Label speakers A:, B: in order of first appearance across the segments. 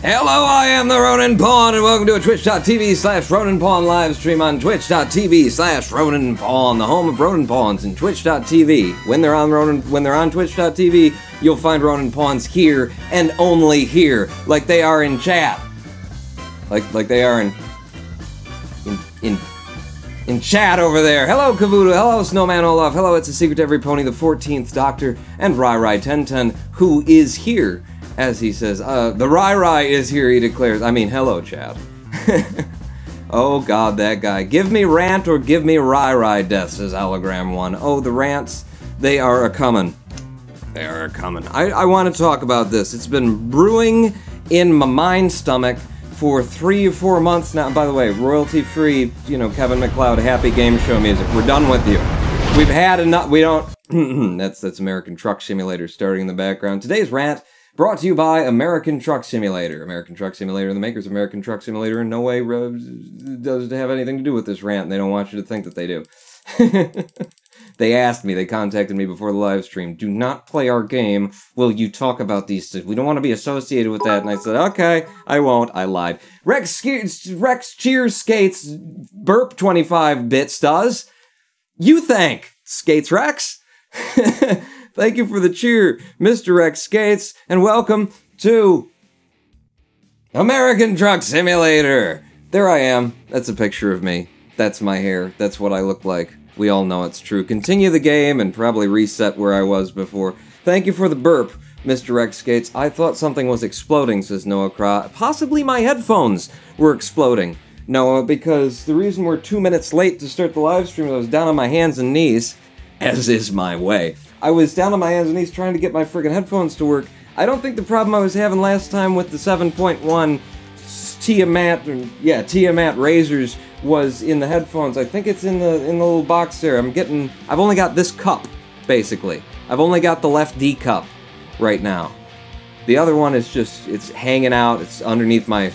A: Hello, I am the Ronin Pawn, and welcome to a twitch.tv/Ronin Pawn live stream on twitch.tv/Ronin Pawn, the home of Ronin Pawns, and twitch.tv. When they're on twitch.tv, you'll find Ronin Pawns here and only here, like they are in chat, like they are in chat over there. Hello, Kavuto. Hello, Snowman Olaf. Hello, It's a Secret to Every Pony, the 14th Doctor, and Rai1010, who is here. As he says, the Rai is here, he declares. I mean, hello, chat. Oh, God, that guy. Give me rant or give me Rai death, says Allogram1. Oh, the rants, they are a-coming. They are a-coming. I want to talk about this. It's been brewing in my mind stomach for 3 or 4 months now. By the way, royalty-free, you know, Kevin MacLeod, happy game show music. We're done with you. We've had enough. We don't... that's American Truck Simulator starting in the background. Today's rant... brought to you by American Truck Simulator. American Truck Simulator, the makers of American Truck Simulator, in no way does have anything to do with this rant. They don't want you to think that they do. They asked me, they contacted me before the live stream, do not play our game. Will you talk about these things? We don't want to be associated with that. And I said, okay, I won't. I lied. Rex Cheers Skates burp 25 bits does. You thank Skates Rex. Thank you for the cheer, Mr. Rex Skates, and welcome to American Truck Simulator. There I am. That's a picture of me. That's my hair. That's what I look like. We all know it's true. Continue the game and probably reset where I was before. Thank you for the burp, Mr. Rex Skates. I thought something was exploding, says Noah Craw. Possibly my headphones were exploding, Noah, because the reason we're 2 minutes late to start the live stream is I was down on my hands and knees, as is my way. I was down on my hands and knees trying to get my friggin' headphones to work. I don't think the problem I was having last time with the 7.1 Tiamat Razors was in the headphones. I think it's in the little box there. I've only got this cup, basically. I've only got the left D cup right now. The other one is just, it's hanging out, it's underneath my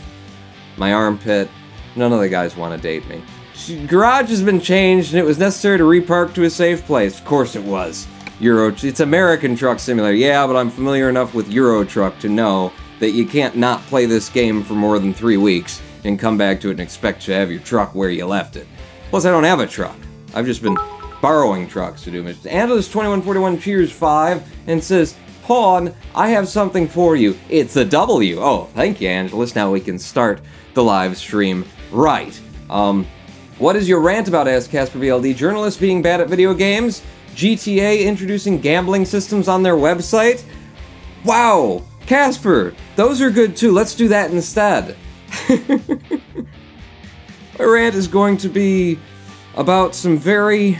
A: armpit. None of the guys want to date me. Garage has been changed and it was necessary to repark to a safe place. Of course it was. It's American Truck Simulator. Yeah, but I'm familiar enough with Euro Truck to know that you can't not play this game for more than 3 weeks and come back to it and expect to have your truck where you left it. Plus, I don't have a truck. I've just been borrowing trucks to do missions. Angelus2141 cheers 5 and says, Pawn, I have something for you. It's a W. Oh, thank you, Angelus. Now we can start the live stream right. What is your rant about, asks Casper VLD? Journalists being bad at video games? GTA introducing gambling systems on their website? Wow! Casper! Those are good too. Let's do that instead. My rant is going to be about some very...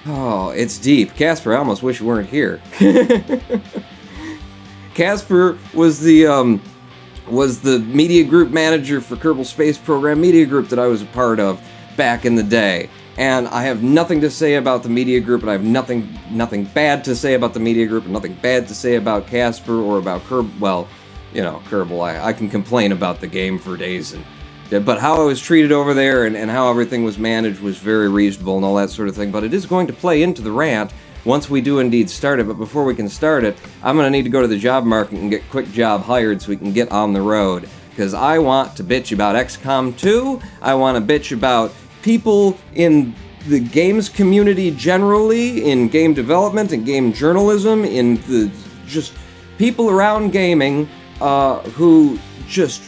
A: oh, it's deep. Casper, I almost wish you weren't here. Casper was the media group manager for Kerbal Space Program Media Group that I was a part of back in the day. And I have nothing to say about the media group, and I have nothing bad to say about the media group, and nothing bad to say about Casper or about well, you know, Kerbal. I can complain about the game for days, but how I was treated over there and how everything was managed was very reasonable and all that sort of thing. But it is going to play into the rant once we do indeed start it. But before we can start it, I'm going to need to go to the job market and get quick job hired so we can get on the road. Because I want to bitch about XCOM 2, I want to bitch about people in the games community generally, in game development and game journalism, in the just people around gaming who just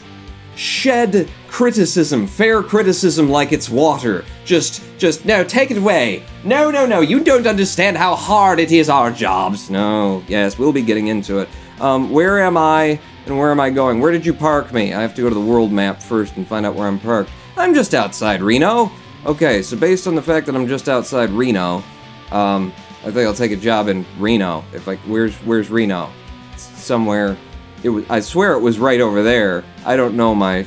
A: shed criticism, fair criticism like it's water. Just, no, take it away. No, you don't understand how hard it is, our jobs. No, yes, we'll be getting into it. Where am I and where am I going? Where did you park me? I have to go to the world map first and find out where I'm parked. I'm just outside Reno. Okay, so based on the fact that I'm just outside Reno, I think I'll take a job in Reno. Where's Reno? It's somewhere. I swear it was right over there. I don't know my,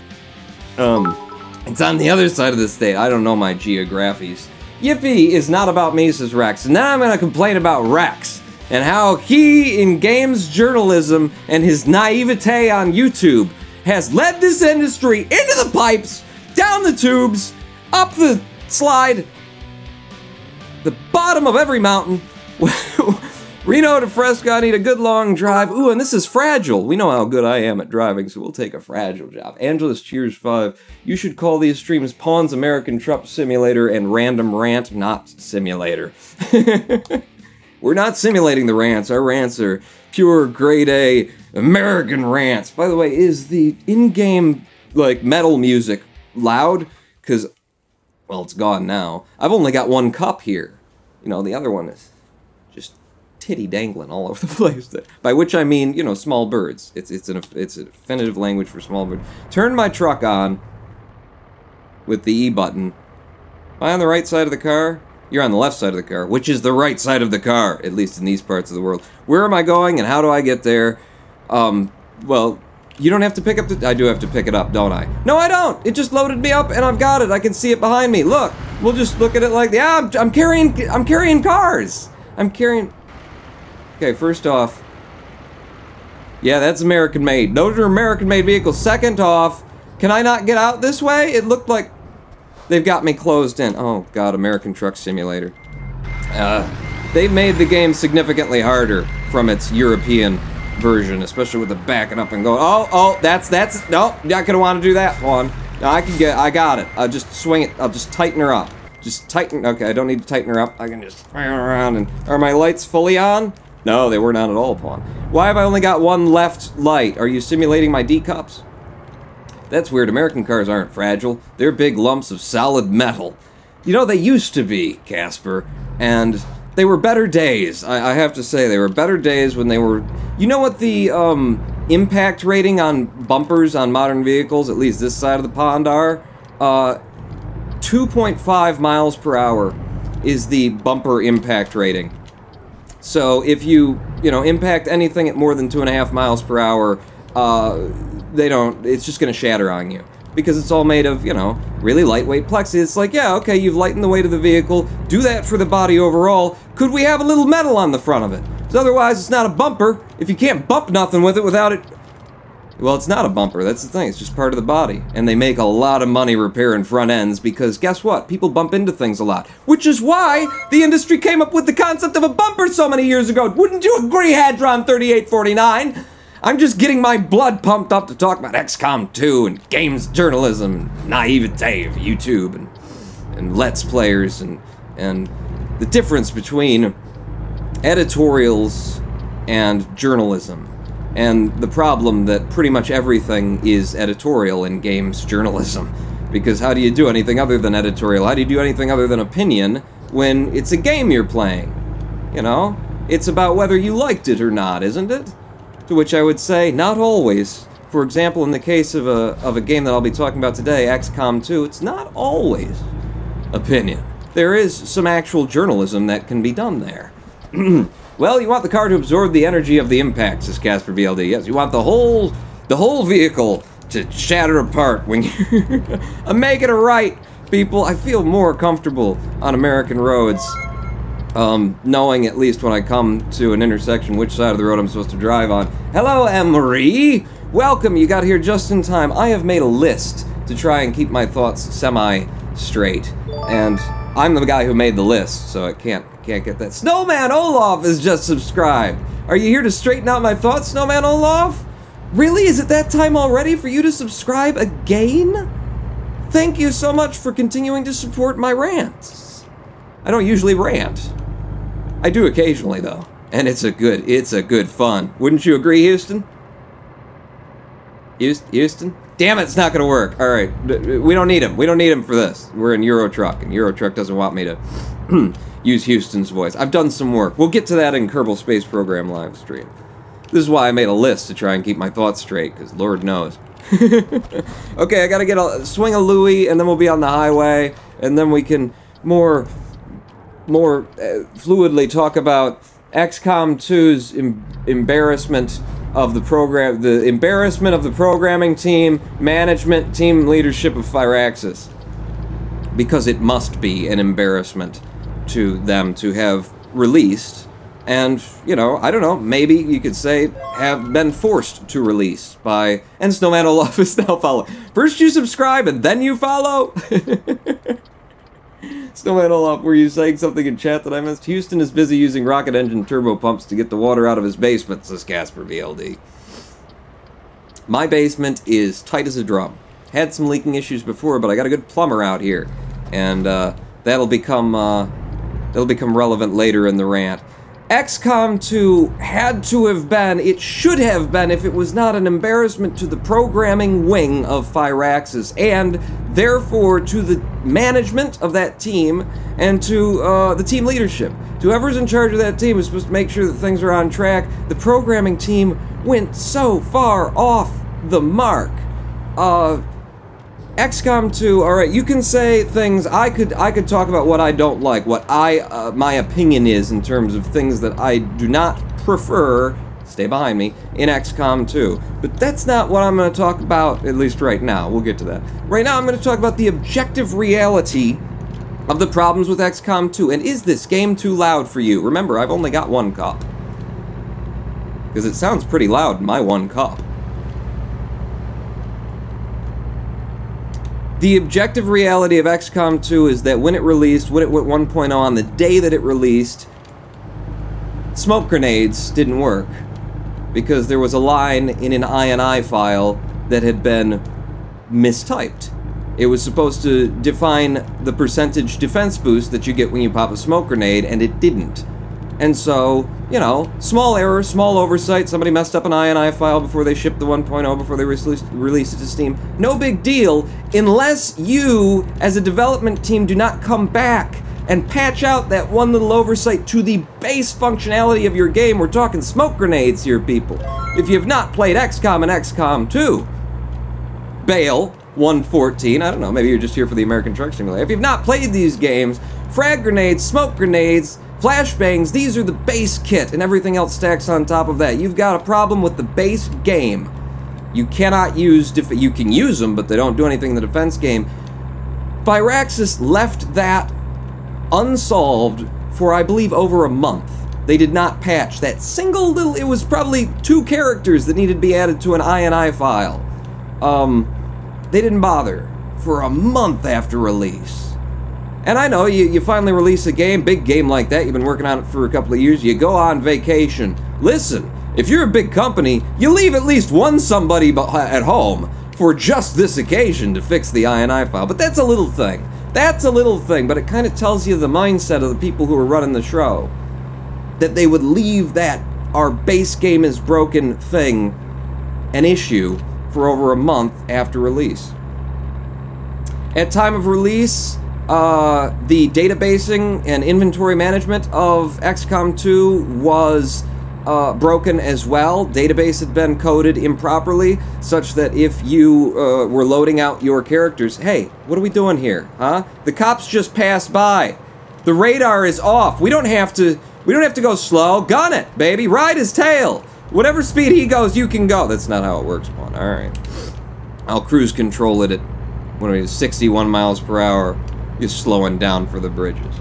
A: it's on the other side of the state. I don't know my geographies. Yippee is not about me, says Rex. And now I'm gonna complain about Rex and how he, in games journalism and his naivete on YouTube, has led this industry into the pipes, down the tubes, up the slide, the bottom of every mountain, Reno to Fresco, I need a good long drive. Ooh, and this is Fragile. We know how good I am at driving, so we'll take a Fragile job. Angeles Cheers 5. You should call these streams Pawn's American Truck Simulator and Random Rant Not Simulator. We're not simulating the rants. Our rants are pure grade A American rants. By the way, is the in-game, like, metal music loud? Because, well, it's gone now. I've only got one cup here. You know, the other one is just titty dangling all over the place. By which I mean, you know, small birds. It's a definitive language for small birds. Turn my truck on with the E button. Am I on the right side of the car? You're on the left side of the car, which is the right side of the car, at least in these parts of the world. Where am I going and how do I get there? Well, you don't have to pick up the... I do have to pick it up, don't I? No, I don't! It just loaded me up and I've got it. I can see it behind me. Look, we'll just look at it like... Yeah, I'm carrying cars! I'm carrying... Okay, first off... Yeah, that's American-made. Those are American-made vehicles. Second off, can I not get out this way? It looked like... They've got me closed in. Oh, God, American Truck Simulator. They made the game significantly harder from its European version, especially with the backing up and going, oh, that's, no, not gonna want to do that, Pawn. No, I got it. I'll just swing it, I'll just tighten her up. Just tighten, okay, I don't need to tighten her up. I can just swing her around and, are my lights fully on? No, they weren't on at all, Pawn. Why have I only got one left light? Are you simulating my D-cups? That's weird. American cars aren't fragile. They're big lumps of solid metal. You know, they used to be, Casper, and they were better days. I have to say, they were better days when they were... You know what the impact rating on bumpers on modern vehicles, at least this side of the pond, are? 2.5 miles per hour is the bumper impact rating. So if you impact anything at more than 2.5 miles per hour, it's just gonna shatter on you. Because it's all made of, really lightweight plexi. It's like, yeah, okay, you've lightened the weight of the vehicle, do that for the body overall, could we have a little metal on the front of it? Because otherwise it's not a bumper. If you can't bump nothing with it without it... Well, it's not a bumper, that's the thing, it's just part of the body. And they make a lot of money repairing front ends because, guess what? People bump into things a lot. Which is why the industry came up with the concept of a bumper so many years ago. Wouldn't you agree, Hadron 3849? I'm just getting my blood pumped up to talk about XCOM 2 and games journalism and naivete of YouTube and Let's Players and the difference between editorials and journalism and the problem that pretty much everything is editorial in games journalism. Because how do you do anything other than editorial? How do you do anything other than opinion when it's a game you're playing? You know? It's about whether you liked it or not, isn't it? To which I would say, not always. For example, in the case of a game that I'll be talking about today, XCOM 2, it's not always opinion. There is some actual journalism that can be done there. Well, you want the car to absorb the energy of the impact, says Casper VLD. Yes, you want the whole vehicle to shatter apart when you... I'm making it right, people. I feel more comfortable on American roads. Knowing at least when I come to an intersection which side of the road I'm supposed to drive on. Hello, Emery! Welcome, you got here just in time. I have made a list to try and keep my thoughts semi-straight. And I'm the guy who made the list, so I can't get that. Snowman Olaf is just subscribed! Are you here to straighten out my thoughts, Snowman Olaf? Really? Is it that time already for you to subscribe again? Thank you so much for continuing to support my rants. I don't usually rant. I do occasionally, though. And it's a good fun. Wouldn't you agree, Houston? Houston? Damn it, it's not gonna work. Alright, we don't need him. We don't need him for this. We're in Euro Truck, and Euro Truck doesn't want me to use Houston's voice. I've done some work. We'll get to that in Kerbal Space Program live stream. This is why I made a list to try and keep my thoughts straight, because Lord knows. Okay, I gotta get a swing a Louis, and then we'll be on the highway, and then we can more fluidly talk about XCOM 2's embarrassment of the program, the embarrassment of the programming team, management, team leadership of Firaxis. Because it must be an embarrassment to them to have released, and, I don't know, maybe you could say have been forced to release by, and Snowman Olaf is now follow. First you subscribe and then you follow? Snowman Olaf, were you saying something in chat that I missed? Houston is busy using rocket engine turbo pumps to get the water out of his basement, says Casper VLD. My basement is tight as a drum. Had some leaking issues before, but I got a good plumber out here. And that'll become relevant later in the rant. XCOM 2 had to have been, it should have been, if it was not an embarrassment to the programming wing of Firaxis, and therefore to the management of that team, and to the team leadership. To whoever's in charge of that team is supposed to make sure that things are on track. The programming team went so far off the mark. XCOM 2, alright, you can say things, I could talk about what I don't like, what my opinion is in terms of things that I do not prefer, stay behind me, in XCOM 2. But that's not what I'm going to talk about, at least right now. We'll get to that. Right now I'm going to talk about the objective reality of the problems with XCOM 2, and is this game too loud for you? Remember, I've only got one cup. Because it sounds pretty loud in my one cup. The objective reality of XCOM 2 is that when it released, when it went 1.0, on the day that it released, smoke grenades didn't work. Because there was a line in an INI file that had been mistyped. It was supposed to define the percentage defense boost that you get when you pop a smoke grenade, and it didn't. And so, you know, small error, small oversight, somebody messed up an INI file before they shipped the 1.0, before they released it to Steam. No big deal, unless you, as a development team, do not come back and patch out that one little oversight to the base functionality of your game. We're talking smoke grenades here, people. If you have not played XCOM and XCOM 2, Bale 114, I don't know, maybe you're just here for the American Truck Simulator. If you've not played these games, frag grenades, smoke grenades, flashbangs, these are the base kit, and everything else stacks on top of that. You've got a problem with the base game. You cannot use, you can use them, but they don't do anything in the defense game. Firaxis left that unsolved for, I believe, over a month. They did not patch that single little, it was probably 2 characters that needed to be added to an INI file. They didn't bother for a month after release. And I know, you finally release a game, big game like that, you've been working on it for a couple of years, you go on vacation. Listen, if you're a big company, you leave at least one somebody at home for just this occasion to fix the INI file. But that's a little thing. That's a little thing, but it kind of tells you the mindset of the people who are running the show. That they would leave that our base game is broken thing an issue for over a month after release. At time of release, the databasing and inventory management of XCOM 2 was broken as well. Database had been coded improperly, such that if you were loading out your characters, hey, what are we doing here, huh? The cops just passed by. The radar is off. We don't have to go slow. Gun it, baby. Ride his tail. Whatever speed he goes, you can go. That's not how it works, Pawn. All right. I'll cruise control it at 61 miles per hour. Is slowing down for the bridges.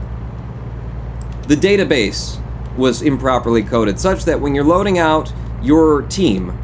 A: The database was improperly coded, such that when you're loading out your team,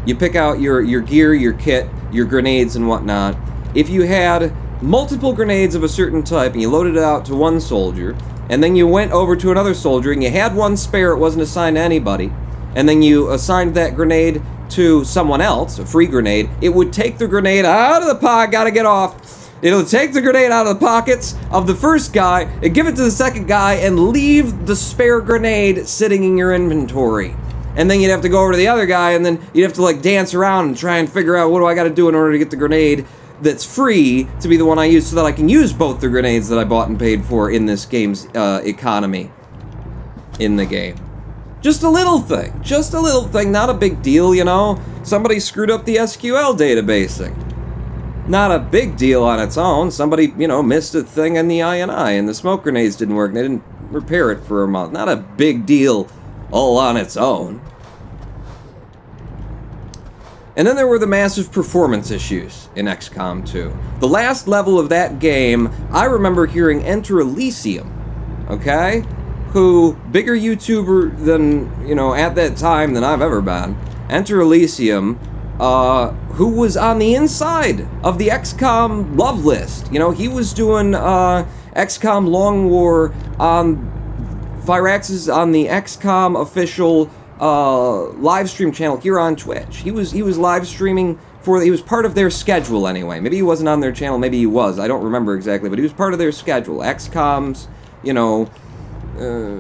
A: you pick out your gear, your kit, your grenades and whatnot. If you had multiple grenades of a certain type and you loaded it out to one soldier, and then you went over to another soldier and you had one spare, it wasn't assigned to anybody, and then you assigned that grenade to someone else, a free grenade, it would take the grenade out of the pod, gotta get off. It'll take the grenade out of the pockets of the first guy and give it to the second guy and leave the spare grenade sitting in your inventory. And then you'd have to go over to the other guy and then you'd have to like dance around and try and figure out what do I gotta do in order to get the grenade that's free to be the one I use so that I can use both the grenades that I bought and paid for in this game's economy in the game. Just a little thing, not a big deal, you know? Somebody screwed up the SQL databasing. Not a big deal on its own. Somebody, you know, missed a thing in the INI and the smoke grenades didn't work and they didn't repair it for a month. Not a big deal all on its own. And then there were the massive performance issues in XCOM 2. The last level of that game, I remember hearing Enter Elysium, okay? Who, bigger YouTuber than, you know, at that time than I've ever been. Enter Elysium, who was on the inside of the XCOM love list. You know, he was doing XCOM Long War on Firaxis on the XCOM official live stream channel here on Twitch. He was live streaming he was part of their schedule anyway. Maybe he wasn't on their channel, maybe he was. I don't remember exactly, but he was part of their schedule. XCOM's, you know,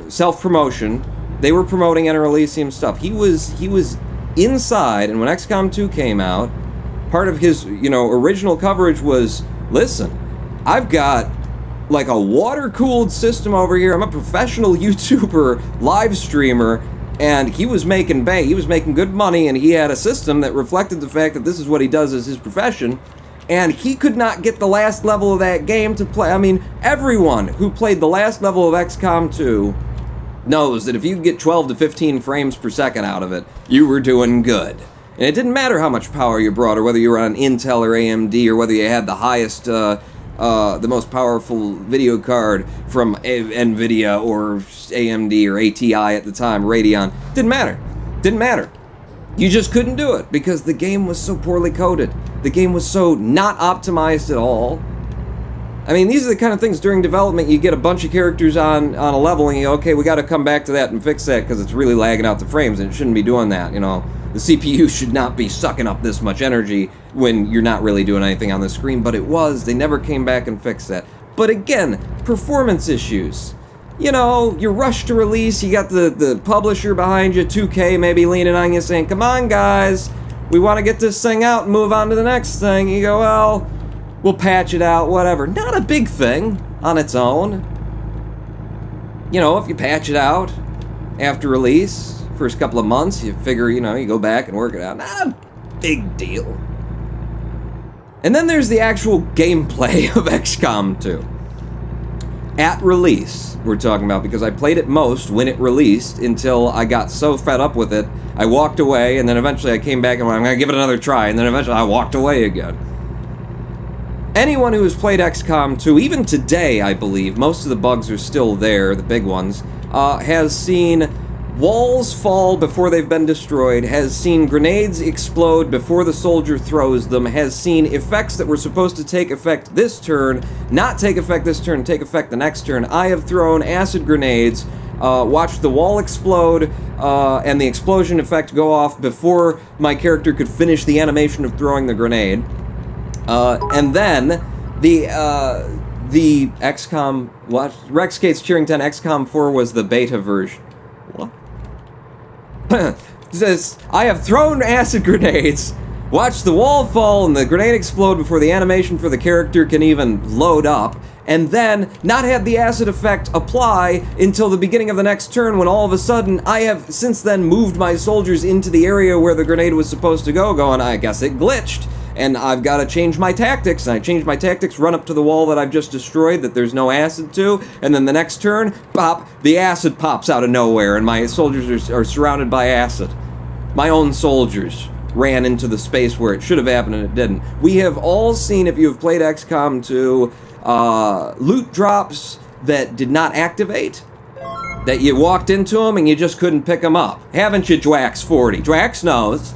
A: self-promotion. They were promoting Enter Elysium stuff. He was inside, and when XCOM 2 came out, part of his, you know, original coverage was, listen, I've got like a water-cooled system over here. I'm a professional YouTuber, live streamer, and he was making bank. He was making good money, and he had a system that reflected the fact that this is what he does as his profession, and he could not get the last level of that game to play. I mean, everyone who played the last level of XCOM 2 knows that if you get 12 to 15 frames per second out of it, you were doing good. And it didn't matter how much power you brought, or whether you were on Intel or AMD, or whether you had the highest, the most powerful video card from NVIDIA or AMD or ATI at the time, Radeon. Didn't matter. Didn't matter. You just couldn't do it because the game was so poorly coded. The game was so not optimized at all. I mean, these are the kind of things during development you get a bunch of characters on a level and you go, okay, we got to come back to that and fix that because it's really lagging out the frames and it shouldn't be doing that, you know. The CPU should not be sucking up this much energy when you're not really doing anything on the screen, but it was. They never came back and fixed that. But again, performance issues. You know, you're rushed to release, you got the publisher behind you, 2K maybe leaning on you saying, come on guys, we want to get this thing out and move on to the next thing. You go, well, we'll patch it out, whatever. Not a big thing on its own. You know, if you patch it out after release, first couple of months, you figure, you know, you go back and work it out. Not a big deal. And then there's the actual gameplay of XCOM 2. At release, we're talking about, because I played it most when it released until I got so fed up with it, I walked away, and then eventually I came back and went, I'm going to give it another try, and then eventually I walked away again. Anyone who has played XCOM 2, even today, I believe, most of the bugs are still there, the big ones, has seen walls fall before they've been destroyed, has seen grenades explode before the soldier throws them, has seen effects that were supposed to take effect this turn, not take effect this turn, take effect the next turn. I have thrown acid grenades, watched the wall explode, and the explosion effect go off before my character could finish the animation of throwing the grenade. And then the XCOM, what? Rexcate's Cheering 10, XCOM 4 was the beta version. What? Says, I have thrown acid grenades, watched the wall fall and the grenade explode before the animation for the character can even load up, and then not had the acid effect apply until the beginning of the next turn when all of a sudden I have since then moved my soldiers into the area where the grenade was supposed to go, going, I guess it glitched. And I've got to change my tactics, and I change my tactics, run up to the wall that I've just destroyed that there's no acid to, and then the next turn, pop, the acid pops out of nowhere, and my soldiers are surrounded by acid. My own soldiers ran into the space where it should have happened and it didn't. We have all seen, if you have played XCOM 2, loot drops that did not activate, that you walked into them and you just couldn't pick them up. Haven't you, Dwax40? Dwax knows.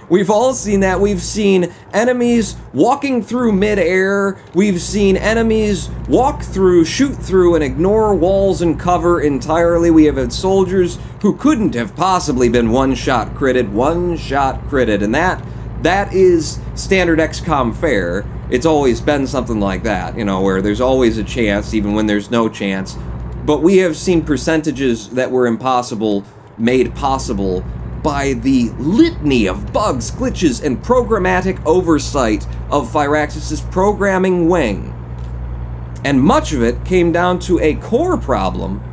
A: We've all seen that. We've seen enemies walking through mid-air. We've seen enemies walk through, shoot through, and ignore walls and cover entirely. We have had soldiers who couldn't have possibly been one-shot critted, and that is standard XCOM fare. It's always been something like that, you know, where there's always a chance, even when there's no chance. But we have seen percentages that were impossible made possible by the litany of bugs, glitches, and programmatic oversight of Firaxis' programming wing. And much of it came down to a core problem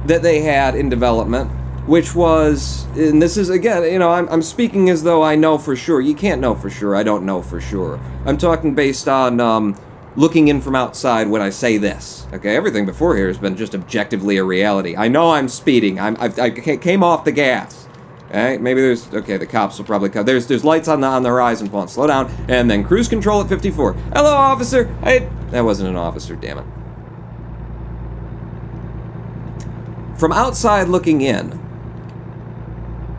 A: that they had in development, which was, and this is, again, you know, I'm speaking as though I know for sure. You can't know for sure. I don't know for sure. I'm talking based on looking in from outside when I say this. Okay, everything before here has been just objectively a reality. I know I'm speeding. I came off the gas. Okay, maybe there's, okay, the cops will probably come. There's lights on the horizon point. Slow down, and then cruise control at 54. Hello, officer. That wasn't an officer, damn it. From outside looking in,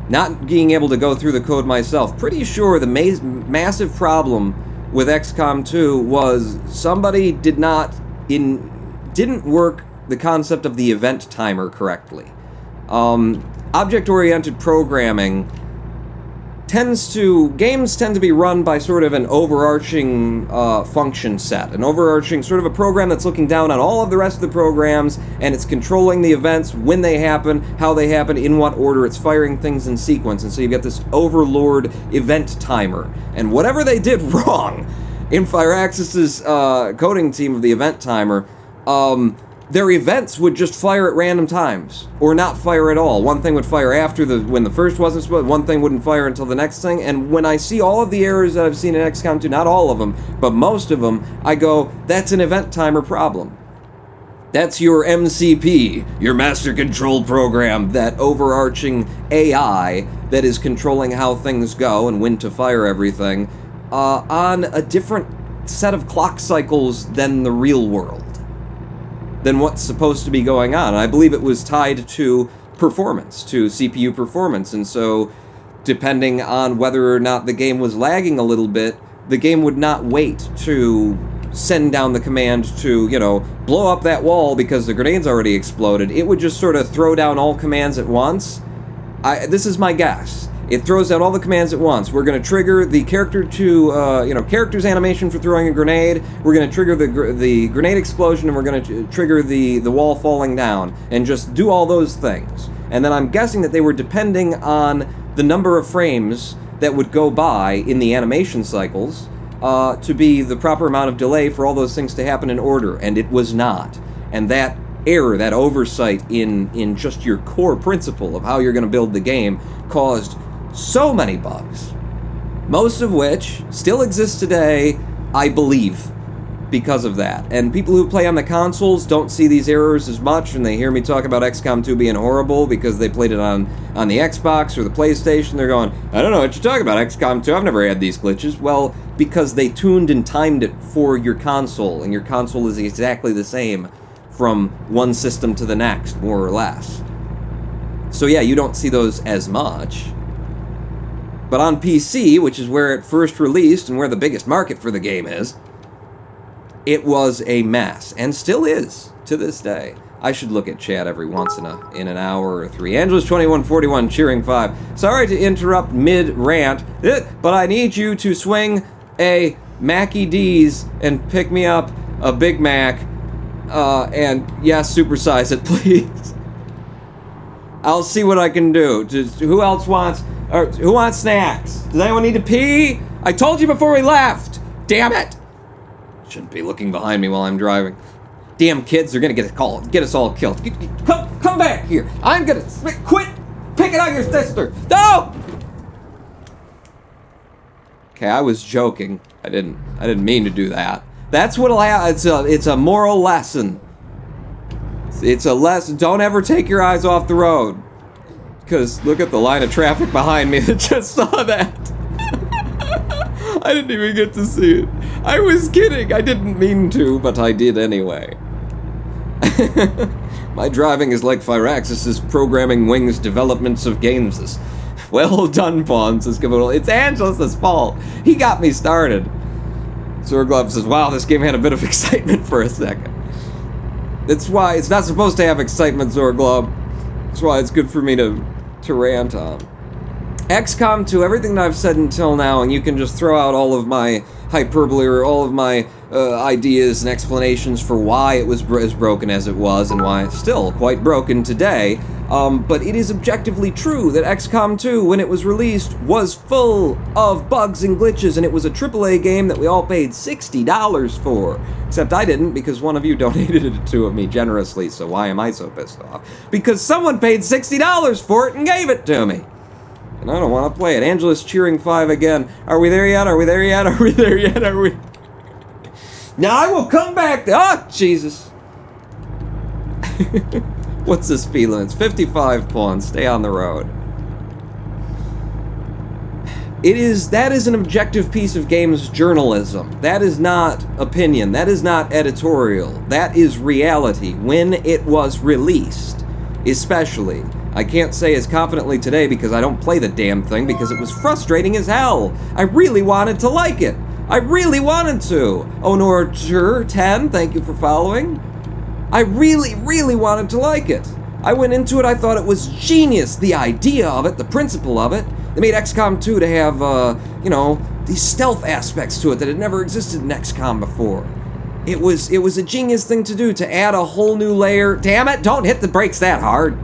A: not being able to go through the code myself, pretty sure the massive problem with XCOM 2 was somebody did not didn't work the concept of the event timer correctly. Object-oriented programming games tend to be run by sort of an overarching function set, an overarching sort of a program that's looking down on all of the rest of the programs, and it's controlling the events, when they happen, how they happen, in what order, it's firing things in sequence, and so you've got this overlord event timer. And whatever they did wrong in Firaxis's coding team of the event timer, their events would just fire at random times, or not fire at all. One thing would fire after when the first wasn't supposed, one thing wouldn't fire until the next thing, and when I see all of the errors that I've seen in XCOM 2, not all of them, but most of them, I go, that's an event timer problem. That's your MCP, your Master Control Program, that overarching AI that is controlling how things go and when to fire everything, on a different set of clock cycles than the real world, than what's supposed to be going on. And I believe it was tied to performance, to CPU performance, and so depending on whether or not the game was lagging a little bit, the game would not wait to send down the command to, you know, blow up that wall because the grenade's already exploded. It would just sort of throw down all commands at once. This is my guess. It throws out all the commands at once. We're going to trigger the character to, character's animation for throwing a grenade. We're going to trigger the grenade explosion, and we're going to trigger the wall falling down, and just do all those things. And then I'm guessing that they were depending on the number of frames that would go by in the animation cycles to be the proper amount of delay for all those things to happen in order, and it was not. And that error, that oversight in just your core principle of how you're going to build the game caused so many bugs, most of which still exist today, I believe, because of that. And people who play on the consoles don't see these errors as much, and they hear me talk about XCOM 2 being horrible because they played it on the Xbox or the PlayStation. They're going, I don't know what you're talking about, XCOM 2, I've never had these glitches. Well, because they tuned and timed it for your console, and your console is exactly the same from one system to the next, more or less. So yeah, you don't see those as much. But on PC, which is where it first released and where the biggest market for the game is, it was a mess, and still is to this day. I should look at chat every once in an hour or three. Angelus2141 cheering 5. Sorry to interrupt mid-rant, but I need you to swing a Mackie D's and pick me up a Big Mac, and yes, supersize it, please. I'll see what I can do. Who else wants... Or, who wants snacks? Does anyone need to pee? I told you before we left! Damn it! Shouldn't be looking behind me while I'm driving. Damn kids, they're gonna get us all killed. Come back here! I'm gonna... Quit picking on your sister! No! Okay, I was joking. I didn't mean to do that. That's what'll happen. It's a moral lesson. It's a lesson. Don't ever take your eyes off the road. Because look at the line of traffic behind me that just saw that. I didn't even get to see it. I was kidding. I didn't mean to, but I did anyway. My driving is like Firaxis's programming wings developments of games. Well done, Pawn, says Caboodle. It's Angelus's fault. He got me started. Zorglove says, wow, this game had a bit of excitement for a second. That's why it's not supposed to have excitement, Zorglove. That's why it's good for me to rant on. XCOM 2, everything that I've said until now, and you can just throw out all of my hyperbole or all of my ideas and explanations for why it was as broken as it was and why it's still quite broken today, but it is objectively true that XCOM 2, when it was released, was full of bugs and glitches, and it was a AAA game that we all paid $60 for. Except I didn't, because one of you donated it to me generously, so why am I so pissed off? Because someone paid $60 for it and gave it to me! And I don't want to play it. Angela's cheering 5 again. Are we there yet? Are we there yet? Are we there yet? Are we... Now I will come back. Oh, Jesus. What's the speed limit? It's 55 Pawn. Stay on the road. That is an objective piece of games journalism. That is not opinion. That is not editorial. That is reality. When it was released, especially. I can't say as confidently today because I don't play the damn thing because it was frustrating as hell. I really wanted to like it. I really wanted to. Onor10, thank you for following. I really, really wanted to like it. I went into it, I thought it was genius. The idea of it, the principle of it. They made XCOM 2 to have, you know, these stealth aspects to it that had never existed in XCOM before. It was a genius thing to do, to add a whole new layer. Damn it, don't hit the brakes that hard.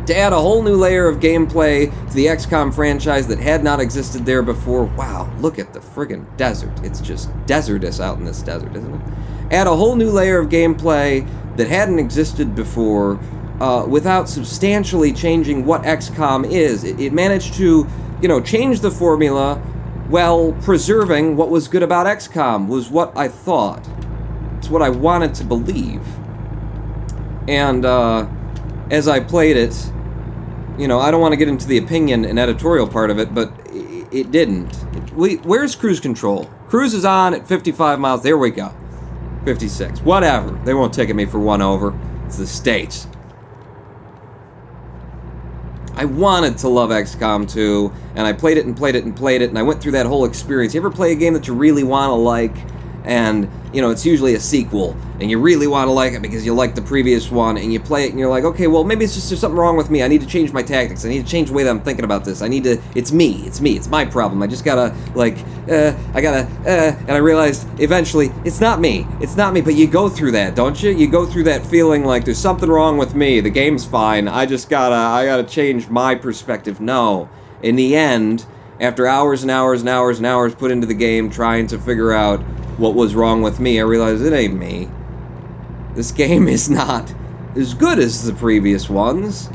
A: To add a whole new layer of gameplay to the XCOM franchise that had not existed there before. Wow, look at the friggin' desert. It's just desertous out in this desert, isn't it? Add a whole new layer of gameplay that hadn't existed before without substantially changing what XCOM is. It managed to, you know, change the formula while preserving what was good about XCOM, was what I thought. It's what I wanted to believe. And as I played it, you know, I don't want to get into the opinion and editorial part of it, but it didn't. Where's cruise control? Cruise is on at 55 miles. There we go. 56. Whatever. They won't ticket me for 1 over. It's the States. I wanted to love XCOM 2, and I played it and played it and played it, and I went through that whole experience. You ever play a game that you really want to like, and, you know, it's usually a sequel, and you really want to like it because you like the previous one, and you play it, and you're like, okay, well, maybe it's just there's something wrong with me. I need to change my tactics. I need to change the way that I'm thinking about this. I need to, it's me, it's my problem. I just gotta, like, and I realized eventually, it's not me, but you go through that, don't you? You go through that feeling like there's something wrong with me, the game's fine, I gotta change my perspective. No. In the end, after hours and hours and hours and hours put into the game trying to figure out what was wrong with me, I realized it ain't me. This game is not as good as the previous ones,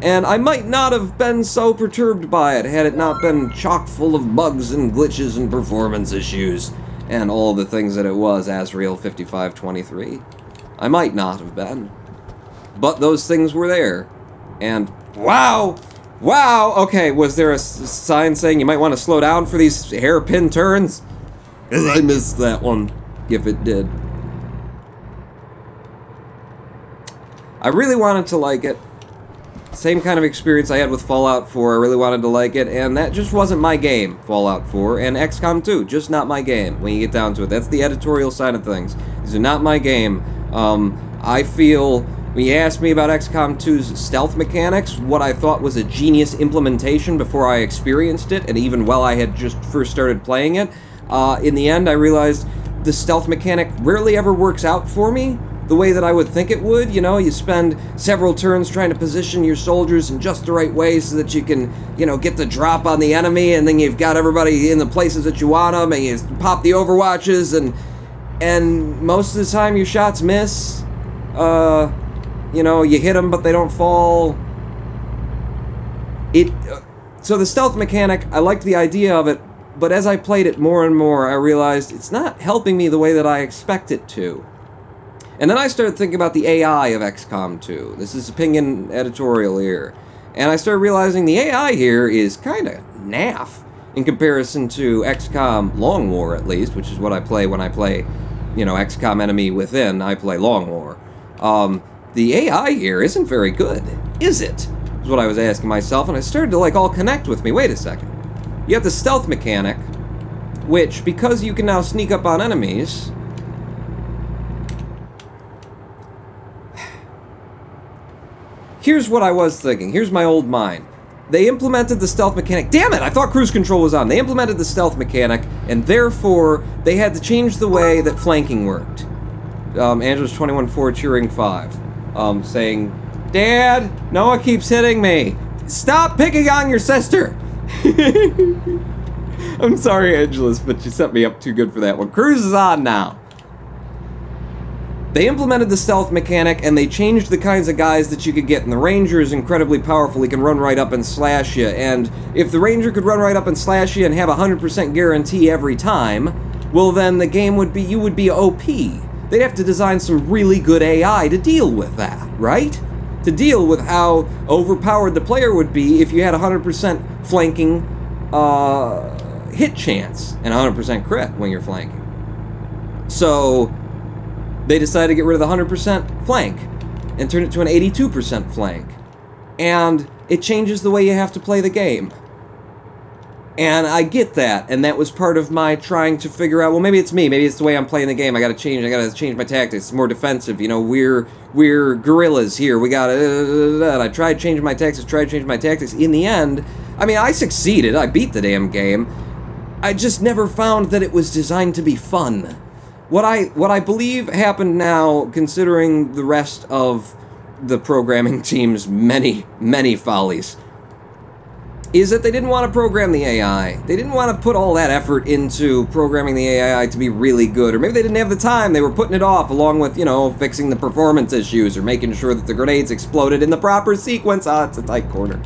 A: and I might not have been so perturbed by it had it not been chock full of bugs and glitches and performance issues and all the things that it was, Asriel 5523. I might not have been. But those things were there. And wow! Wow! Okay, was there a sign saying you might want to slow down for these hairpin turns? I missed that one, if it did. I really wanted to like it. Same kind of experience I had with Fallout 4, I really wanted to like it, and that just wasn't my game, Fallout 4, and XCOM 2, just not my game, when you get down to it. That's the editorial side of things. These are not my game. I feel, when you asked me about XCOM 2's stealth mechanics, what I thought was a genius implementation before I experienced it, and even while I had just first started playing it, in the end I realized the stealth mechanic rarely ever works out for me the way that I would think it would. You know, you spend several turns trying to position your soldiers in just the right way so that you can, you know, get the drop on the enemy, and then you've got everybody in the places that you want them, and you pop the overwatches, and most of the time your shots miss. You know, you hit them but they don't fall. So the stealth mechanic, I liked the idea of it, but as I played it more and more, I realized it's not helping me the way that I expect it to. And then I started thinking about the AI of XCOM 2. This is opinion editorial here. And I started realizing the AI here is kind of naff in comparison to XCOM Long War, at least, which is what I play when I play, you know, XCOM Enemy Within. I play Long War. The AI here isn't very good, is it? Is what I was asking myself, and I started to, like, all connect with me. Wait a second. You have the stealth mechanic, which, because you can now sneak up on enemies, here's what I was thinking. Here's my old mind. They implemented the stealth mechanic. Damn it! I thought cruise control was on. They implemented the stealth mechanic, and therefore, they had to change the way that flanking worked. Angela's 21-4 cheering 5. Saying, Dad, Noah keeps hitting me. Stop picking on your sister! I'm sorry, Angelus, but you set me up too good for that one. Cruise is on now. They implemented the stealth mechanic, and they changed the kinds of guys that you could get, and the Ranger is incredibly powerful. He can run right up and slash you, and if the Ranger could run right up and slash you and have a 100% guarantee every time, well then the game would be, you would be OP. They'd have to design some really good AI to deal with that, right? To deal with how overpowered the player would be if you had a 100% flanking hit chance and 100% crit when you're flanking. So they decided to get rid of the 100% flank and turn it to an 82% flank. And it changes the way you have to play the game. And I get that, and that was part of my trying to figure out, well, maybe it's me, maybe it's the way I'm playing the game, I gotta change my tactics, it's more defensive, you know, we're guerrillas here, we gotta, and I tried changing my tactics, in the end, I mean, I succeeded, I beat the damn game, I just never found that it was designed to be fun. What I believe happened now, considering the rest of the programming team's many follies, is that they didn't want to program the AI. They didn't want to put all that effort into programming the AI to be really good, or maybe they didn't have the time, they were putting it off, along with, you know, fixing the performance issues, or making sure that the grenades exploded in the proper sequence. Ah, it's a tight corner.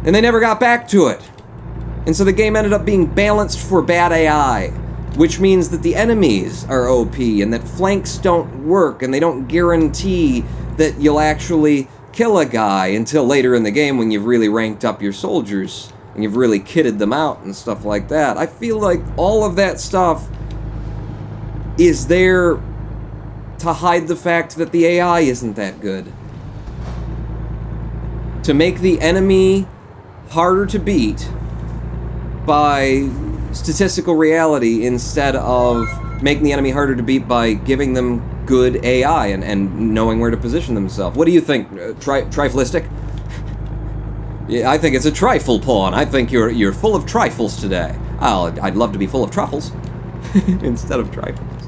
A: And they never got back to it. And so the game ended up being balanced for bad AI, which means that the enemies are OP, and that flanks don't work, and they don't guarantee that you'll actually kill a guy until later in the game when you've really ranked up your soldiers and you've really kitted them out and stuff like that. I feel like all of that stuff is there to hide the fact that the AI isn't that good. To make the enemy harder to beat by statistical reality instead of making the enemy harder to beat by giving them good AI and knowing where to position themselves. What do you think? Triflistic? Yeah, I think it's a trifle pawn. I think you're full of trifles today. I'd love to be full of truffles instead of trifles.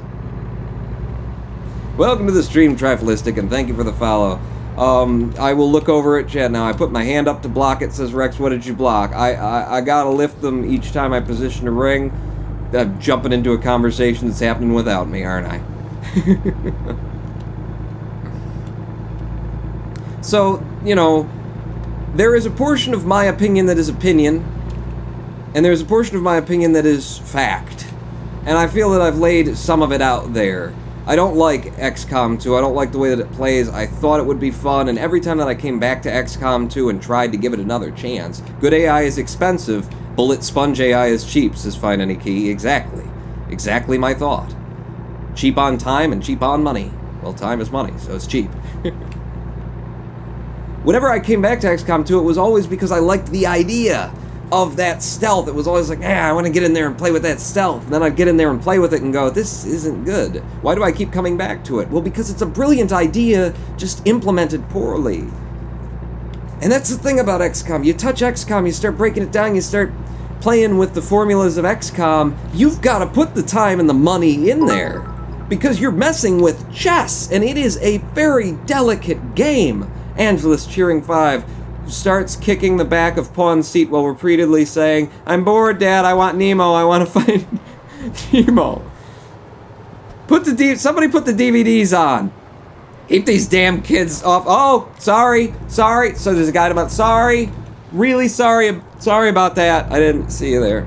A: Welcome to the stream, Triflistic, and thank you for the follow. I will look over at chat now. I put my hand up to block it. Says Rex, what did you block? I gotta lift them each time I position a ring. I'm jumping into a conversation that's happening without me, aren't I? So, you know, there is a portion of my opinion that is opinion, and there's a portion of my opinion that is fact. And I feel that I've laid some of it out there. I don't like XCOM 2, I don't like the way that it plays. I thought it would be fun, and every time that I came back to XCOM 2 and tried to give it another chance, good AI is expensive, bullet sponge AI is cheap, says Find Any Key. Exactly. Exactly my thought. Cheap on time and cheap on money. Well, time is money, so it's cheap. Whenever I came back to XCOM 2, it was always because I liked the idea of that stealth. It was always like, I want to get in there and play with that stealth. And then I'd get in there and play with it and go, this isn't good. Why do I keep coming back to it? Well, because it's a brilliant idea, just implemented poorly. And that's the thing about XCOM. You touch XCOM, you start breaking it down, you start playing with the formulas of XCOM, you've got to put the time and the money in there. Because you're messing with chess, and it is a very delicate game. Angelus, cheering 5, starts kicking the back of Pawn's seat while repeatedly saying, I'm bored, Dad, I want Nemo, I want to find Nemo. Somebody put the DVDs on. Keep these damn kids off. Oh, sorry. So there's a guy about, sorry. Really sorry about that. I didn't see you there.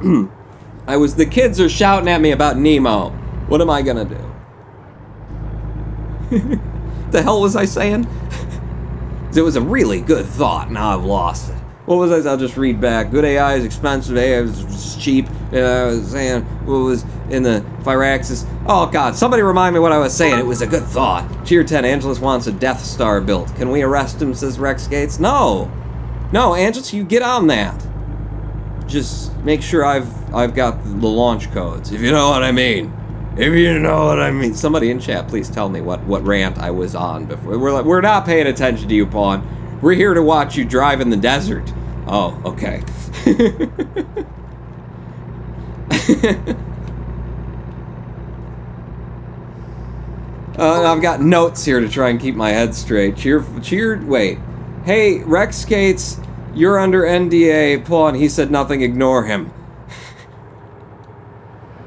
A: The kids are shouting at me about Nemo. What am I gonna do? The hell was I saying? It was a really good thought, now I've lost it. What was I? I'll just read back. Good AI is expensive, AI is cheap. I was saying, what was in the Firaxis? Oh god, somebody remind me what I was saying. It was a good thought. Tier 10, Angelus wants a Death Star built. Can we arrest him, says Rex Gates? No! No, Angelus, you get on that. Just make sure I've got the launch codes, if you know what I mean. If you know what I mean. Somebody in chat, please tell me what rant I was on before. We're not paying attention to you, Pawn. We're here to watch you drive in the desert. Oh, okay. I've got notes here to try and keep my head straight. Wait. Hey, Rex Skates, you're under NDA. Pawn, he said nothing, ignore him.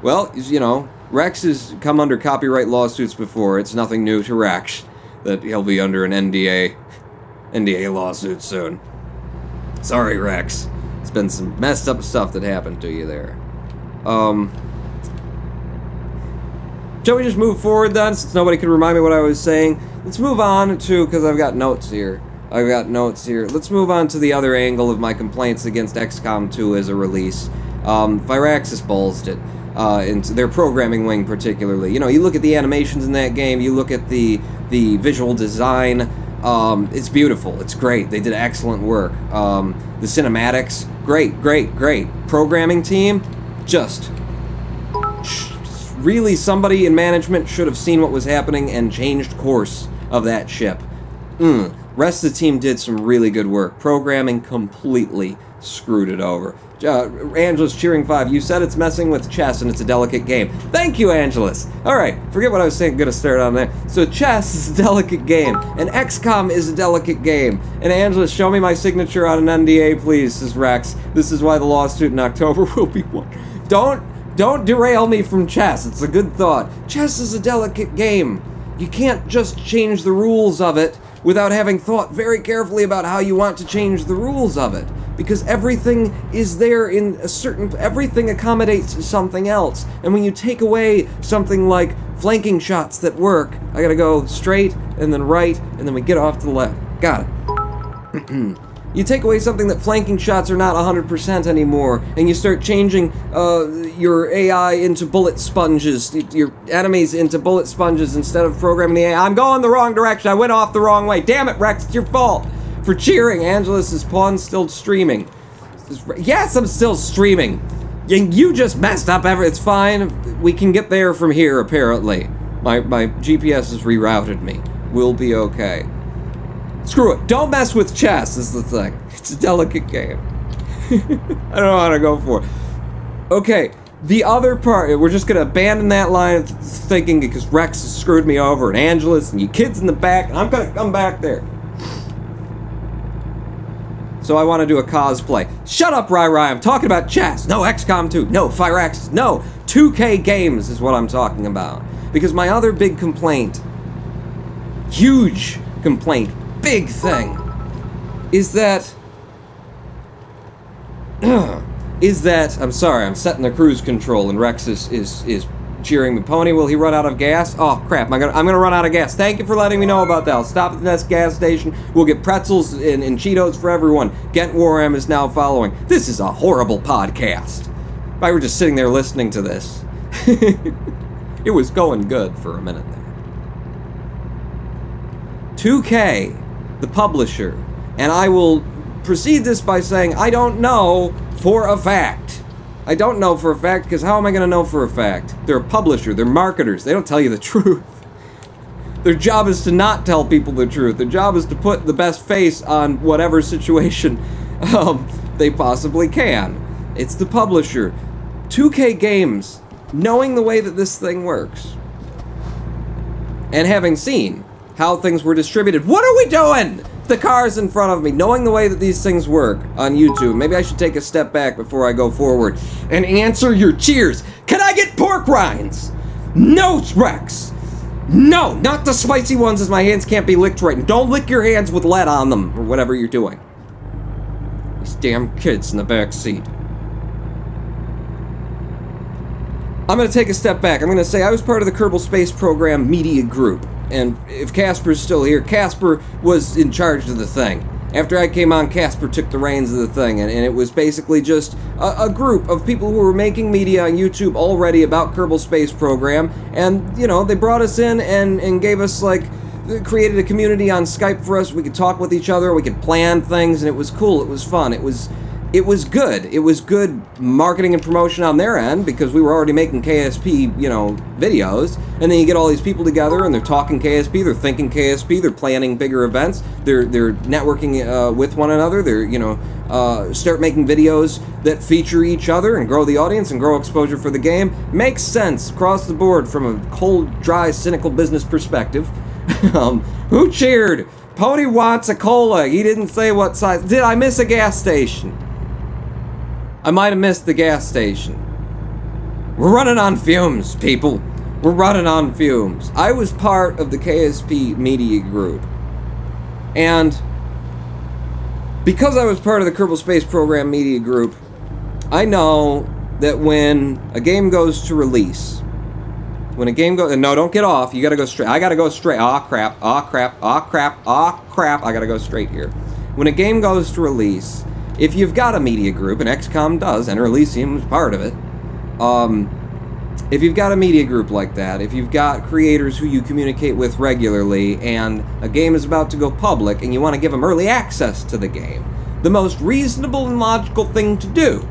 A: Well, you know, Rex has come under copyright lawsuits before. It's nothing new to Rex that he'll be under an NDA lawsuit soon. Sorry, Rex. It's been some messed up stuff that happened to you there. Shall we just move forward then, since nobody could remind me what I was saying? Let's move on to, because I've got notes here. Let's move on to the other angle of my complaints against XCOM 2 as a release. Firaxis ballsed it. Into their programming wing particularly. You know, you look at the animations in that game, you look at the visual design, It's beautiful. It's great. They did excellent work. The cinematics, great, great, great. Programming team, just really somebody in management should have seen what was happening and changed course of that ship. Rest of the team did some really good work. Programming completely screwed it over. Angelus Cheering 5, you said it's messing with chess and it's a delicate game. Thank you, Angelus. Alright, forget what I was saying, gonna start on there. So chess is a delicate game, and XCOM is a delicate game. And Angelus, show me my signature on an NDA, please, says Rex. This is why the lawsuit in October will be won. Don't derail me from chess, it's a good thought. Chess is a delicate game. You can't just change the rules of it without having thought very carefully about how you want to change the rules of it. Because everything is there in a certain... everything accommodates something else. And when you take away something like flanking shots that work, I gotta go straight, and then right, and then we get off to the left. Got it. You take away something that flanking shots are not 100% anymore, and you start changing your AI into bullet sponges, your enemies into bullet sponges instead of programming the AI. I'm going the wrong direction. I went off the wrong way. Damn it, Rex, it's your fault. For cheering, Angelus, is Pawn still streaming? Yes, I'm still streaming. You just messed up it's fine. We can get there from here, apparently. My GPS has rerouted me. We'll be okay. Screw it. Don't mess with chess is the thing. It's a delicate game. I don't know how to go for it. Okay, the other part, we're just gonna abandon that line of thinking because Rex has screwed me over and Angelus and you kids in the back, I'm gonna come back there. So I want to do a cosplay. Shut up, Rai Rai, I'm talking about chess. No, XCOM 2. No, Fire X. No, 2K games is what I'm talking about. Because my other big complaint, huge complaint, big thing, is that... I'm sorry, I'm setting the cruise control and Rex is cheering me. Pony, will he run out of gas? Oh, crap, I'm gonna run out of gas. Thank you for letting me know about that. I'll stop at the next gas station. We'll get pretzels and Cheetos for everyone. Gent Warham is now following. This is a horrible podcast. If I were just sitting there listening to this. It was going good for a minute there. 2K, the publisher, and I will proceed this by saying I don't know for a fact. I don't know for a fact, because how am I going to know for a fact? They're a publisher, they're marketers, they don't tell you the truth. Their job is to not tell people the truth. Their job is to put the best face on whatever situation they possibly can. It's the publisher. 2K Games, knowing the way that this thing works, and having seen how things were distributed. What are we doing? The car's in front of me, knowing the way that these things work on YouTube. Maybe I should take a step back before I go forward and answer your cheers. Can I get pork rinds? No, Rex. No, not the spicy ones, as my hands can't be licked right. And don't lick your hands with lead on them, or whatever you're doing. These damn kids in the back seat. I'm gonna take a step back. I'm gonna say I was part of the Kerbal Space Program Media Group. And if Casper's still here, Casper was in charge of the thing. After I came on, Casper took the reins of the thing, and it was basically just a group of people who were making media on YouTube already about Kerbal Space Program, and, you know, they brought us in and gave us, like, created a community on Skype for us. We could talk with each other, we could plan things, and it was cool, it was fun, it was good. It was good marketing and promotion on their end, because we were already making KSP, you know, videos. And then you get all these people together, and they're talking KSP, they're thinking KSP, they're planning bigger events, they're networking with one another, they're, you know, start making videos that feature each other and grow the audience and grow exposure for the game. Makes sense across the board from a cold, dry, cynical business perspective. Who cheered? Pony wants a cola. He didn't say what size. Did I miss a gas station? I might have missed the gas station. We're running on fumes, people. We're running on fumes. I was part of the KSP Media Group. And because I was part of the Kerbal Space Program Media Group, I know that when a game goes to release, when a game goes... No, don't get off. You gotta go straight. I gotta go straight. Aw, crap. Aw, crap. Aw, crap. Aw, crap. I gotta go straight here. When a game goes to release... If you've got a media group, and XCOM does, Enter Elysium was part of it, if you've got a media group like that, if you've got creators who you communicate with regularly, and a game is about to go public, and you want to give them early access to the game, the most reasonable and logical thing to do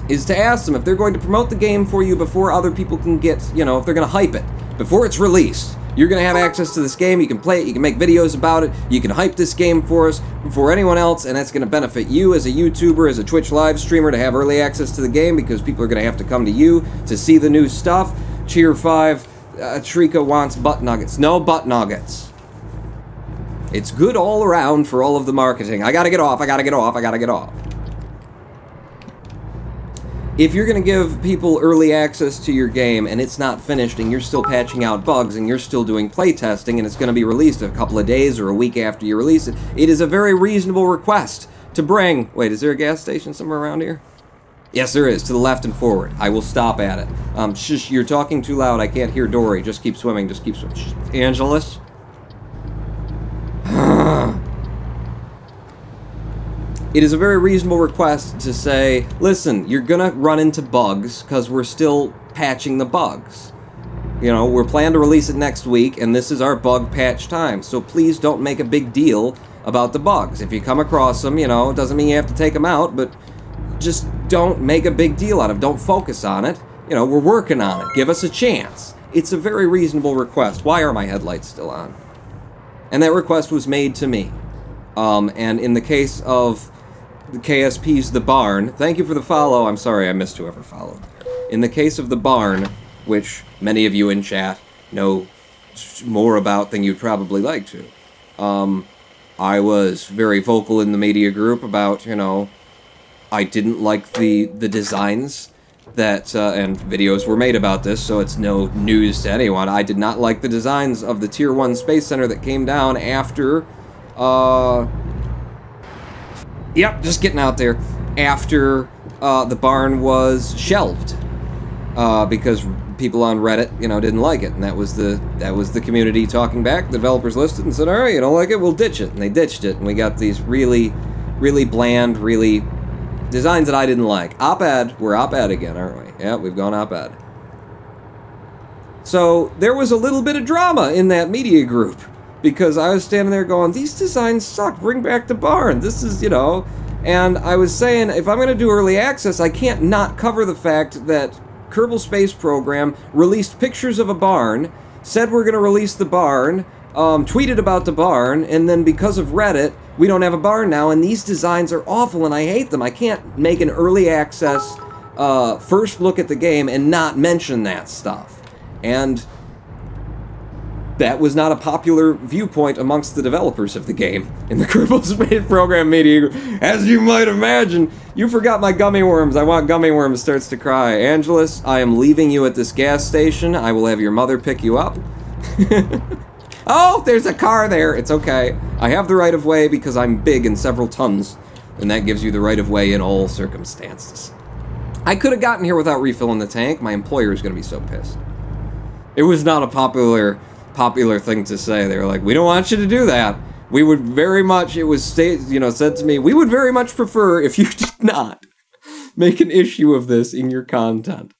A: is to ask them if they're going to promote the game for you before other people can get, you know, if they're going to hype it, before it's released. You're going to have access to this game, you can play it, you can make videos about it, you can hype this game for us before anyone else, and that's going to benefit you as a YouTuber, as a Twitch live streamer, to have early access to the game, because people are going to have to come to you to see the new stuff. Cheer 5, Shrika wants butt nuggets. No butt nuggets. It's good all around for all of the marketing. I gotta get off, I gotta get off, I gotta get off. If you're going to give people early access to your game and it's not finished and you're still patching out bugs and you're still doing playtesting and it's going to be released a couple of days or a week after you release it, it is a very reasonable request to bring... Wait, is there a gas station somewhere around here? Yes, there is, to the left and forward. I will stop at it. Shush, you're talking too loud. I can't hear Dory. Just keep swimming, just keep swimming. Angelus? It is a very reasonable request to say, listen, you're gonna run into bugs, because we're still patching the bugs. You know, we're planning to release it next week, and this is our bug patch time, so please don't make a big deal about the bugs. If you come across them, you know, it doesn't mean you have to take them out, but just don't make a big deal out of it. Don't focus on it. You know, we're working on it. Give us a chance. It's a very reasonable request. Why are my headlights still on? And that request was made to me. And in the case of the KSP's The Barn, thank you for the follow. I'm sorry I missed whoever followed there. In the case of The Barn, which many of you in chat know more about than you'd probably like to, I was very vocal in the media group about, you know, I didn't like the designs that, and videos were made about this, so it's no news to anyone. I did not like the designs of the Tier 1 Space Center that came down after, yep, just getting out there, after the barn was shelved, because people on Reddit, you know, didn't like it, and that was the community talking back. The developers listed and said, all right, you don't like it, we'll ditch it, and they ditched it, and we got these really, really bland, really designs that I didn't like. Op-ed, we're op-ed again, aren't we? Yeah, we've gone op-ed. So there was a little bit of drama in that media group, because I was standing there going, these designs suck, bring back the barn, this is, you know, and I was saying, if I'm going to do early access, I can't not cover the fact that Kerbal Space Program released pictures of a barn, said we're going to release the barn, tweeted about the barn, and then because of Reddit, we don't have a barn now, and these designs are awful, and I hate them. I can't make an early access first look at the game and not mention that stuff. And that was not a popular viewpoint amongst the developers of the game in the Kerbal Space Program media. As you might imagine, you forgot my gummy worms. I want gummy worms starts to cry. Angelus, I am leaving you at this gas station. I will have your mother pick you up. Oh, there's a car there. It's okay. I have the right of way because I'm big and several tons, and that gives you the right of way in all circumstances. I could have gotten here without refilling the tank. My employer is going to be so pissed. It was not a popular thing to say. They were like, we don't want you to do that. We would very much, it was said to me, we would very much prefer if you did not make an issue of this in your content.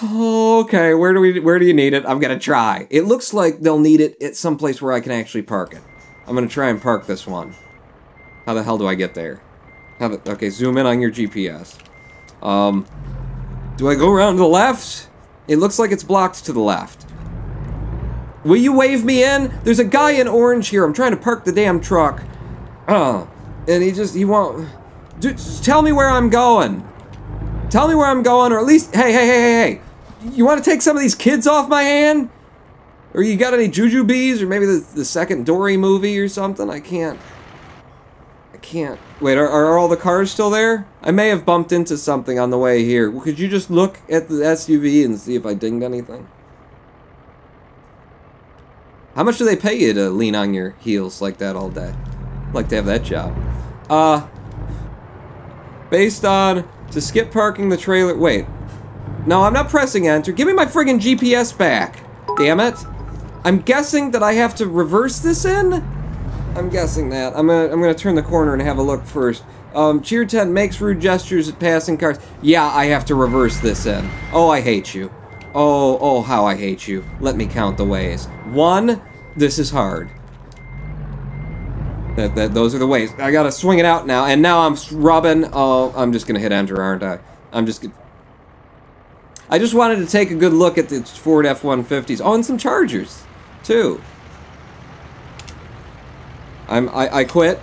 A: Okay, where do you need it? I'm gonna try. It looks like they'll need it at some place where I can actually park it. I'm gonna try and park this one. How the hell do I get there? Okay, zoom in on your GPS. Do I go around to the left? It looks like it's blocked to the left. Will you wave me in? There's a guy in orange here. I'm trying to park the damn truck. And he won't... Dude, just tell me where I'm going. Tell me where I'm going, or at least... Hey. You want to take some of these kids off my hand? Or you got any jujubes? Or maybe the second Dory movie or something? I can't... Wait, are all the cars still there? I may have bumped into something on the way here. Could you just look at the SUV and see if I dinged anything? How much do they pay you to lean on your heels like that all day? I'd like to have that job. Based on... To skip parking the trailer... Wait. No, I'm not pressing enter. Give me my friggin' GPS back. Damn it. I'm guessing that I have to reverse this in? I'm guessing that. I'm gonna turn the corner and have a look first. Cheer tent makes rude gestures at passing cars. Yeah, I have to reverse this in. Oh, I hate you. Oh, how I hate you. Let me count the ways. 1, this is hard. Those are the ways. I gotta swing it out now, and now I'm rubbing. Oh, I'm just gonna hit enter, aren't I? I just wanted to take a good look at the Ford F-150s. Oh, and some Chargers, too. I quit.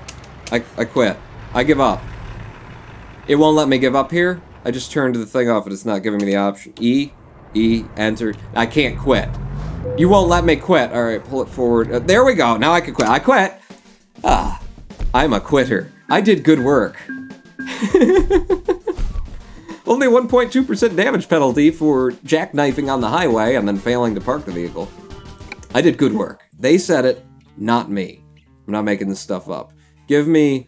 A: I quit. I give up. It won't let me give up here. I just turned the thing off and it's not giving me the option. E, enter. I can't quit. You won't let me quit. Alright, pull it forward. There we go. Now I can quit. I quit. Ah, I'm a quitter. I did good work. Only 1.2% damage penalty for jackknifing on the highway and then failing to park the vehicle. I did good work. They said it, not me. I'm not making this stuff up. Give me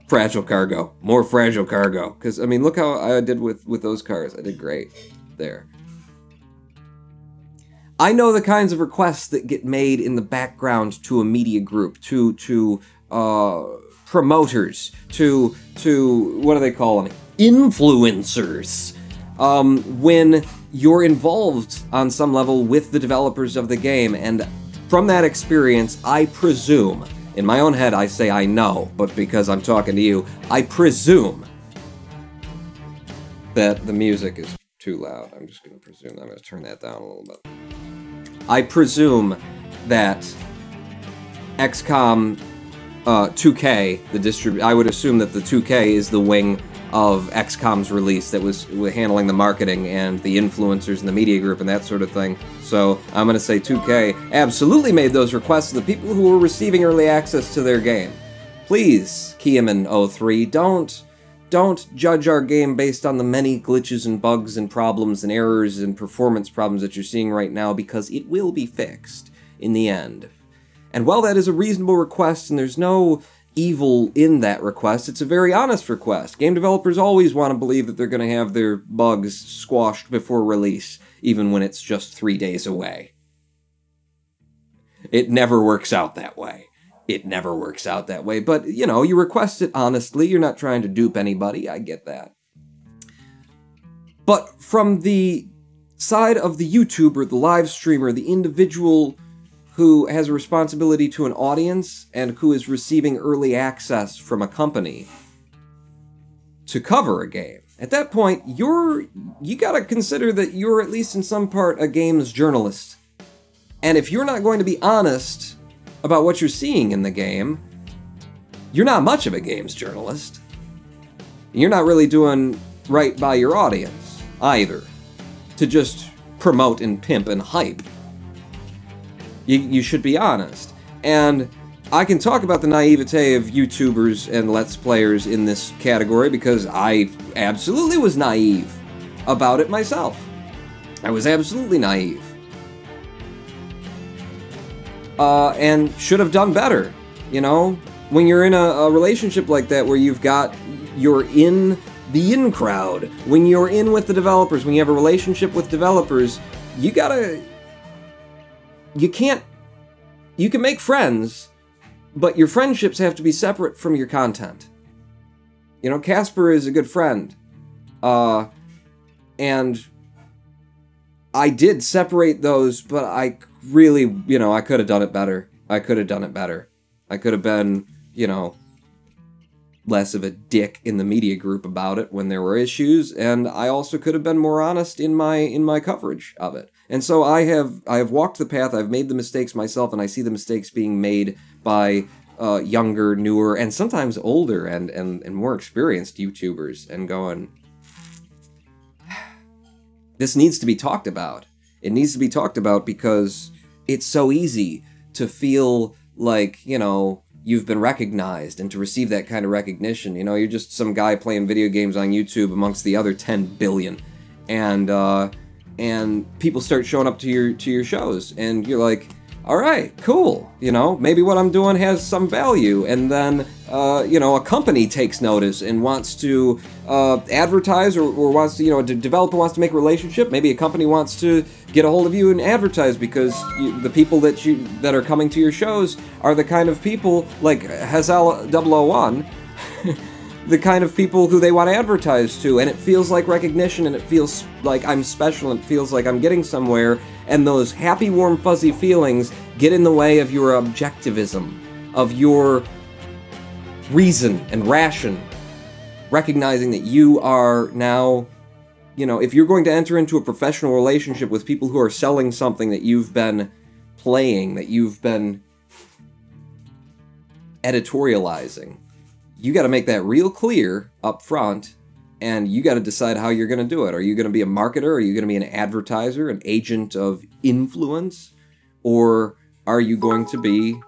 A: fragile cargo. More fragile cargo. Because, I mean, look how I did with those cars. I did great there. I know the kinds of requests that get made in the background to a media group, to promoters, to what do they call them? Influencers. When you're involved on some level with the developers of the game, and from that experience, I presume, in my own head I say I know, but because I'm talking to you, I presume that the music is too loud. I'm just going to presume. I'm going to turn that down a little bit. I presume that XCOM 2K, I would assume that the 2K is the wing of XCOM's release that was handling the marketing and the influencers and the media group and that sort of thing. So I'm going to say 2K absolutely made those requests to the people who were receiving early access to their game. Please, Keeman03, don't judge our game based on the many glitches and bugs and problems and errors and performance problems that you're seeing right now, because it will be fixed in the end. And while that is a reasonable request and there's no evil in that request, it's a very honest request. Game developers always want to believe that they're going to have their bugs squashed before release, even when it's just 3 days away. It never works out that way. It never works out that way. But, you know, you request it honestly. You're not trying to dupe anybody. I get that. But from the side of the YouTuber, the live streamer, the individual who has a responsibility to an audience and who is receiving early access from a company to cover a game, at that point, you gotta consider that you're at least in some part a games journalist. And if you're not going to be honest about what you're seeing in the game, you're not much of a games journalist. You're not really doing right by your audience, either, to just promote and pimp and hype. You should be honest. And I can talk about the naivete of YouTubers and Let's Players in this category because I absolutely was naive about it myself. I was absolutely naive. And should have done better, you know? When you're in a relationship like that where you're in the in crowd, when you're in with the developers, when you have a relationship with developers, you can make friends, but your friendships have to be separate from your content. You know, Casper is a good friend. And I did separate those, but I really, you know, I could have done it better. I could have done it better. I could have been, you know, less of a dick in the media group about it when there were issues, and I also could have been more honest in my coverage of it. And so I have walked the path, I've made the mistakes myself, and I see the mistakes being made by younger, newer, and sometimes older and more experienced YouTubers, and going, this needs to be talked about. It needs to be talked about because it's so easy to feel like, you know, you've been recognized, and to receive that kind of recognition. You know, you're just some guy playing video games on YouTube amongst the other 10 billion, and people start showing up to your shows, and you're like, all right, cool, you know, maybe what I'm doing has some value, and then a company takes notice and wants to advertise, or wants to, a developer wants to make a relationship. Maybe a company wants to get a hold of you and advertise because the people that are coming to your shows are the kind of people like Hazel 001, the kind of people who they want to advertise to, and it feels like recognition, and it feels like I'm special, and it feels like I'm getting somewhere, and those happy, warm, fuzzy feelings get in the way of your objectivism, of your reason and ration, recognizing that you are now, if you're going to enter into a professional relationship with people who are selling something that you've been playing, that you've been editorializing, you got to make that real clear up front, and you got to decide how you're going to do it. Are you going to be a marketer? Are you going to be an advertiser, an agent of influence? Or are you going to be,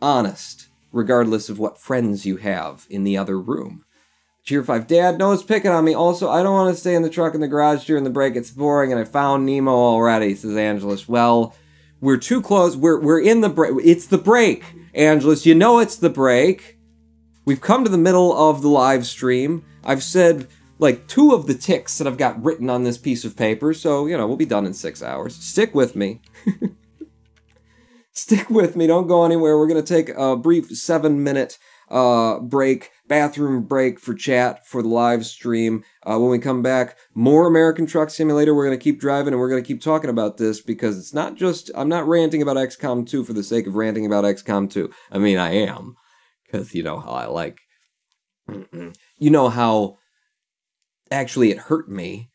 A: honest, regardless of what friends you have in the other room? Cheer 5, Dad, no one's picking on me. Also, I don't want to stay in the truck in the garage during the break. It's boring, and I found Nemo already, says Angelus. Well, we're too close. We're in the break. It's the break, Angelus. You know it's the break. We've come to the middle of the live stream. I've said, like, 2 of the ticks that I've got written on this piece of paper, so, we'll be done in 6 hours. Stick with me. Stick with me. Don't go anywhere. We're going to take a brief 7-minute break, bathroom break for chat for the live stream. When we come back, more American Truck Simulator. We're going to keep driving, and we're going to keep talking about this, because it's not just, I'm not ranting about XCOM 2 for the sake of ranting about XCOM 2. I mean, I am. Because you know how I like. You know how actually it hurt me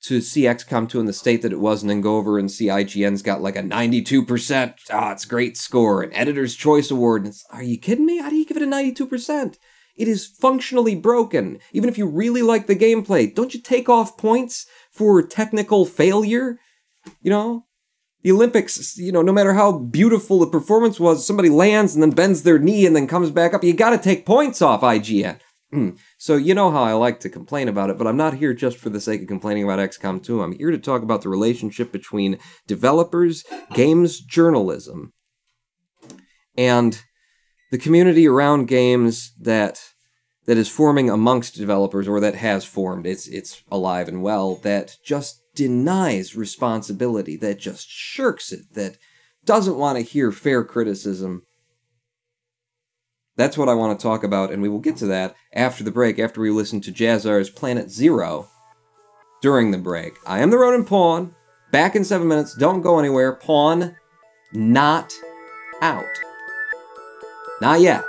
A: to see XCOM 2 in the state that it was, and then go over and see IGN's got like a 92%. It's a great score. An Editor's Choice Award. And are you kidding me? How do you give it a 92%? It is functionally broken. Even if you really like the gameplay, don't you take off points for technical failure? The Olympics, no matter how beautiful the performance was, somebody lands and then bends their knee and then comes back up. You got to take points off IGN. So you know how I like to complain about it, but I'm not here just for the sake of complaining about XCOM 2. I'm here to talk about the relationship between developers, games journalism, and the community around games that is forming amongst developers, or that has formed. It's alive and well, that just denies responsibility, that just shirks it, that doesn't want to hear fair criticism. That's what I want to talk about, and we will get to that after the break, after we listen to Jazzar's Planet Zero during the break. I am the Ronin Pawn, back in 7 minutes, don't go anywhere. Pawn not out. Not yet.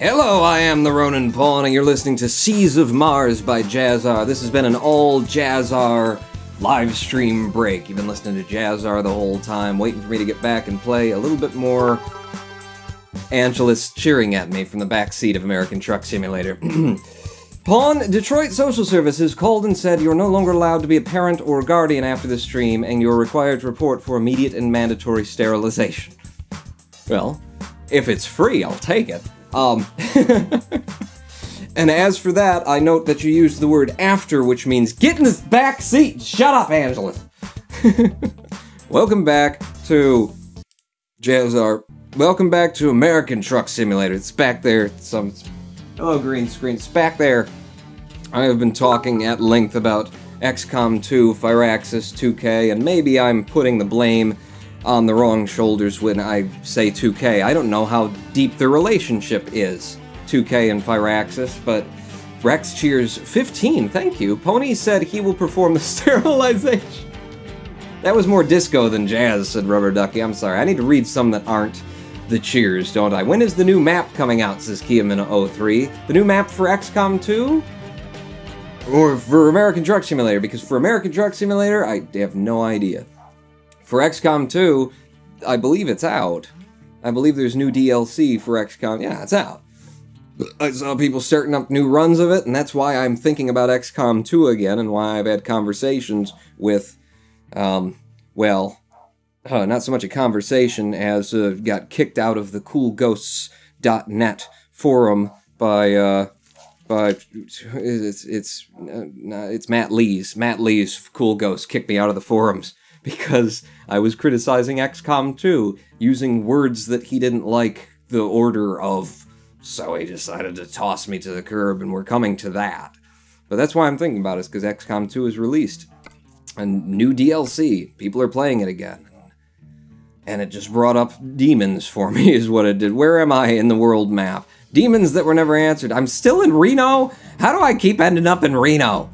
A: Hello, I am the Ronin Pawn, and you're listening to Seas of Mars by Jazzar. This has been an all Jazzar live stream break. You've been listening to Jazzar the whole time, waiting for me to get back and play a little bit more. Angelus cheering at me from the back seat of American Truck Simulator. Pawn, Detroit Social Services called and said you're no longer allowed to be a parent or guardian after the stream, and you're required to report for immediate and mandatory sterilization. Well, if it's free, I'll take it. And as for that, I note that you used the word after, which means get in the back seat. Shut up, Angelus. Welcome back to Jazzar. Welcome back to American Truck Simulator. It's back there. Hello, green screen. It's back there. I have been talking at length about XCOM 2, Firaxis, 2K, and maybe I'm putting the blame on the wrong shoulders when I say 2K. I don't know how deep the relationship is, 2K and Firaxis, but Rex cheers 15, thank you. Pony said he will perform the sterilization. That was more disco than jazz, said Rubber Ducky. I'm sorry, I need to read some that aren't the cheers, don't I? When is the new map coming out, says Kiamina03. The new map for XCOM 2? Or for American Truck Simulator? Because for American Truck Simulator, I have no idea. For XCOM 2, I believe it's out. I believe there's new DLC for XCOM. Yeah, it's out. I saw people starting up new runs of it, and that's why I'm thinking about XCOM 2 again, and why I've had conversations with, well, not so much a conversation as got kicked out of the coolghosts.net forum by it's Matt Lee's. Matt Lee's Cool Ghost kicked me out of the forums because I was criticizing XCOM 2 using words that he didn't like the order of, so he decided to toss me to the curb, and we're coming to that. But that's why I'm thinking about it, is because XCOM 2 is released. A new DLC. People are playing it again. And it just brought up demons for me, is what it did. Where am I in the world map? Demons that were never answered. I'm still in Reno? How do I keep ending up in Reno?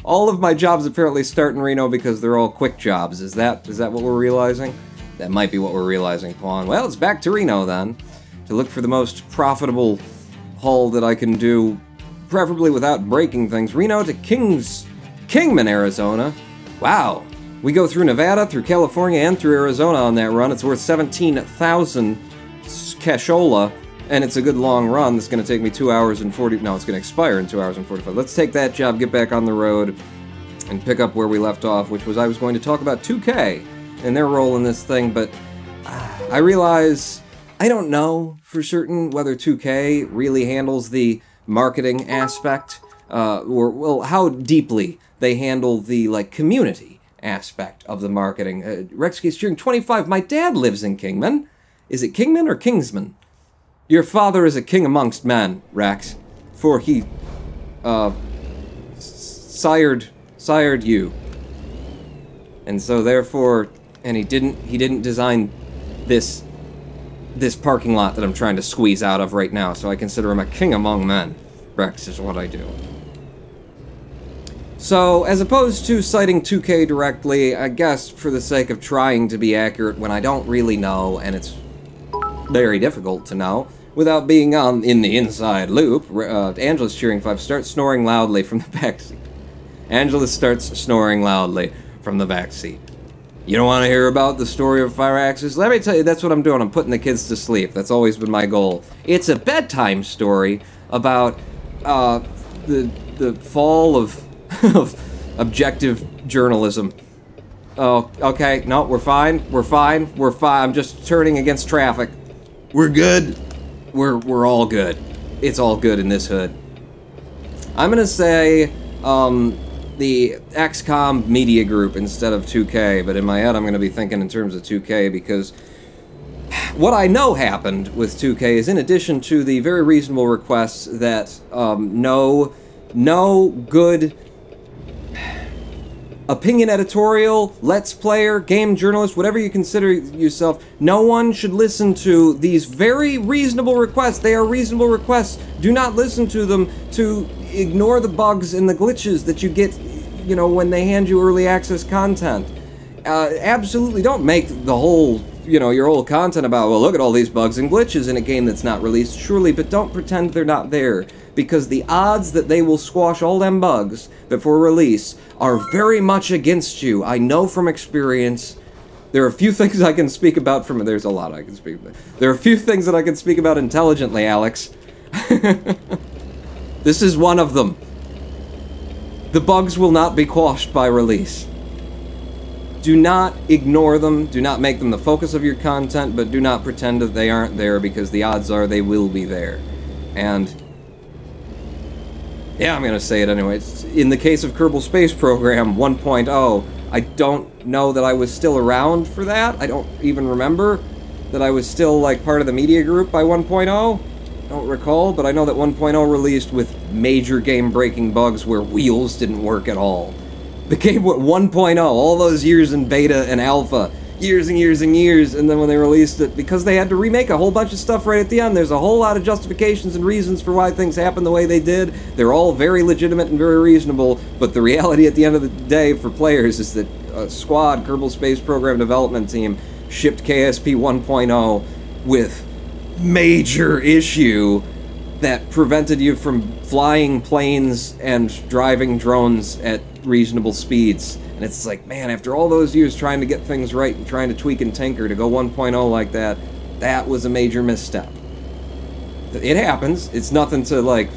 A: All of my jobs apparently start in Reno because they're all quick jobs. Is that what we're realizing? That might be what we're realizing, Pawn. Well, it's back to Reno, then. To look for the most profitable haul that I can do, preferably without breaking things. Reno to Kingman, Arizona. Wow. We go through Nevada, through California, and through Arizona on that run. It's worth 17,000 cashola. And it's a good long run. That's going to take me 2 hours and 40... No, it's going to expire in 2 hours and 45. Let's take that job, get back on the road, and pick up where we left off, which was I was going to talk about 2K and their role in this thing, but I realize I don't know for certain whether 2K really handles the marketing aspect, or, well, how deeply they handle the, like, community aspect of the marketing. Rexky's cheering 25. My dad lives in Kingman. Is it Kingman or Kingsman? Your father is a king amongst men, Rex, for he, sired you. And so therefore, and he didn't design this parking lot that I'm trying to squeeze out of right now, so I consider him a king among men. Rex is what I do. So, as opposed to citing 2K directly, I guess for the sake of trying to be accurate when I don't really know, and it's very difficult to know, without being in the inside loop. Angela's cheering 5. Starts snoring loudly from the backseat. Angela starts snoring loudly from the backseat. You don't want to hear about the story of Firaxis? Let me tell you, that's what I'm doing. I'm putting the kids to sleep. That's always been my goal. It's a bedtime story about the fall of objective journalism. Oh, okay. No, we're fine. We're fine. We're fine. I'm just turning against traffic. We're good. We're all good. It's all good in this hood. I'm gonna say the XCOM media group instead of 2K, but in my head I'm gonna be thinking in terms of 2K because what I know happened with 2K is, in addition to the very reasonable requests that no good opinion editorial, let's player, game journalist, whatever you consider yourself, no one should listen to these very reasonable requests. They are reasonable requests. Do not listen to them to ignore the bugs and the glitches that you get, you know, when they hand you early access content. Absolutely don't make the whole you know, your whole content about, well, look at all these bugs and glitches in a game that's not released, surely, but don't pretend they're not there, because the odds that they will squash all them bugs before release are very much against you. I know from experience. There are a few things I can speak about from... There's a lot I can speak about. There are a few things that I can speak about intelligently, Alex. This is one of them. The bugs will not be quashed by release. Do not ignore them. Do not make them the focus of your content, but do not pretend that they aren't there, because the odds are they will be there. And... yeah, I'm gonna say it anyway. In the case of Kerbal Space Program 1.0, I don't know that I was still around for that. I don't even remember that I was still, like, part of the media group by 1.0. Don't recall, but I know that 1.0 released with major game-breaking bugs where wheels didn't work at all. The game went 1.0, all those years in beta and alpha, years and years and years, and then when they released it, because they had to remake a whole bunch of stuff right at the end, there's a whole lot of justifications and reasons for why things happened the way they did. They're all very legitimate and very reasonable, but the reality at the end of the day for players is that Squad, Kerbal Space Program development team, shipped KSP 1.0 with major issue that prevented you from flying planes and driving drones at reasonable speeds. And it's like, man, after all those years trying to get things right and trying to tweak and tinker, to go 1.0 like that, that was a major misstep. It happens. It's nothing to, like,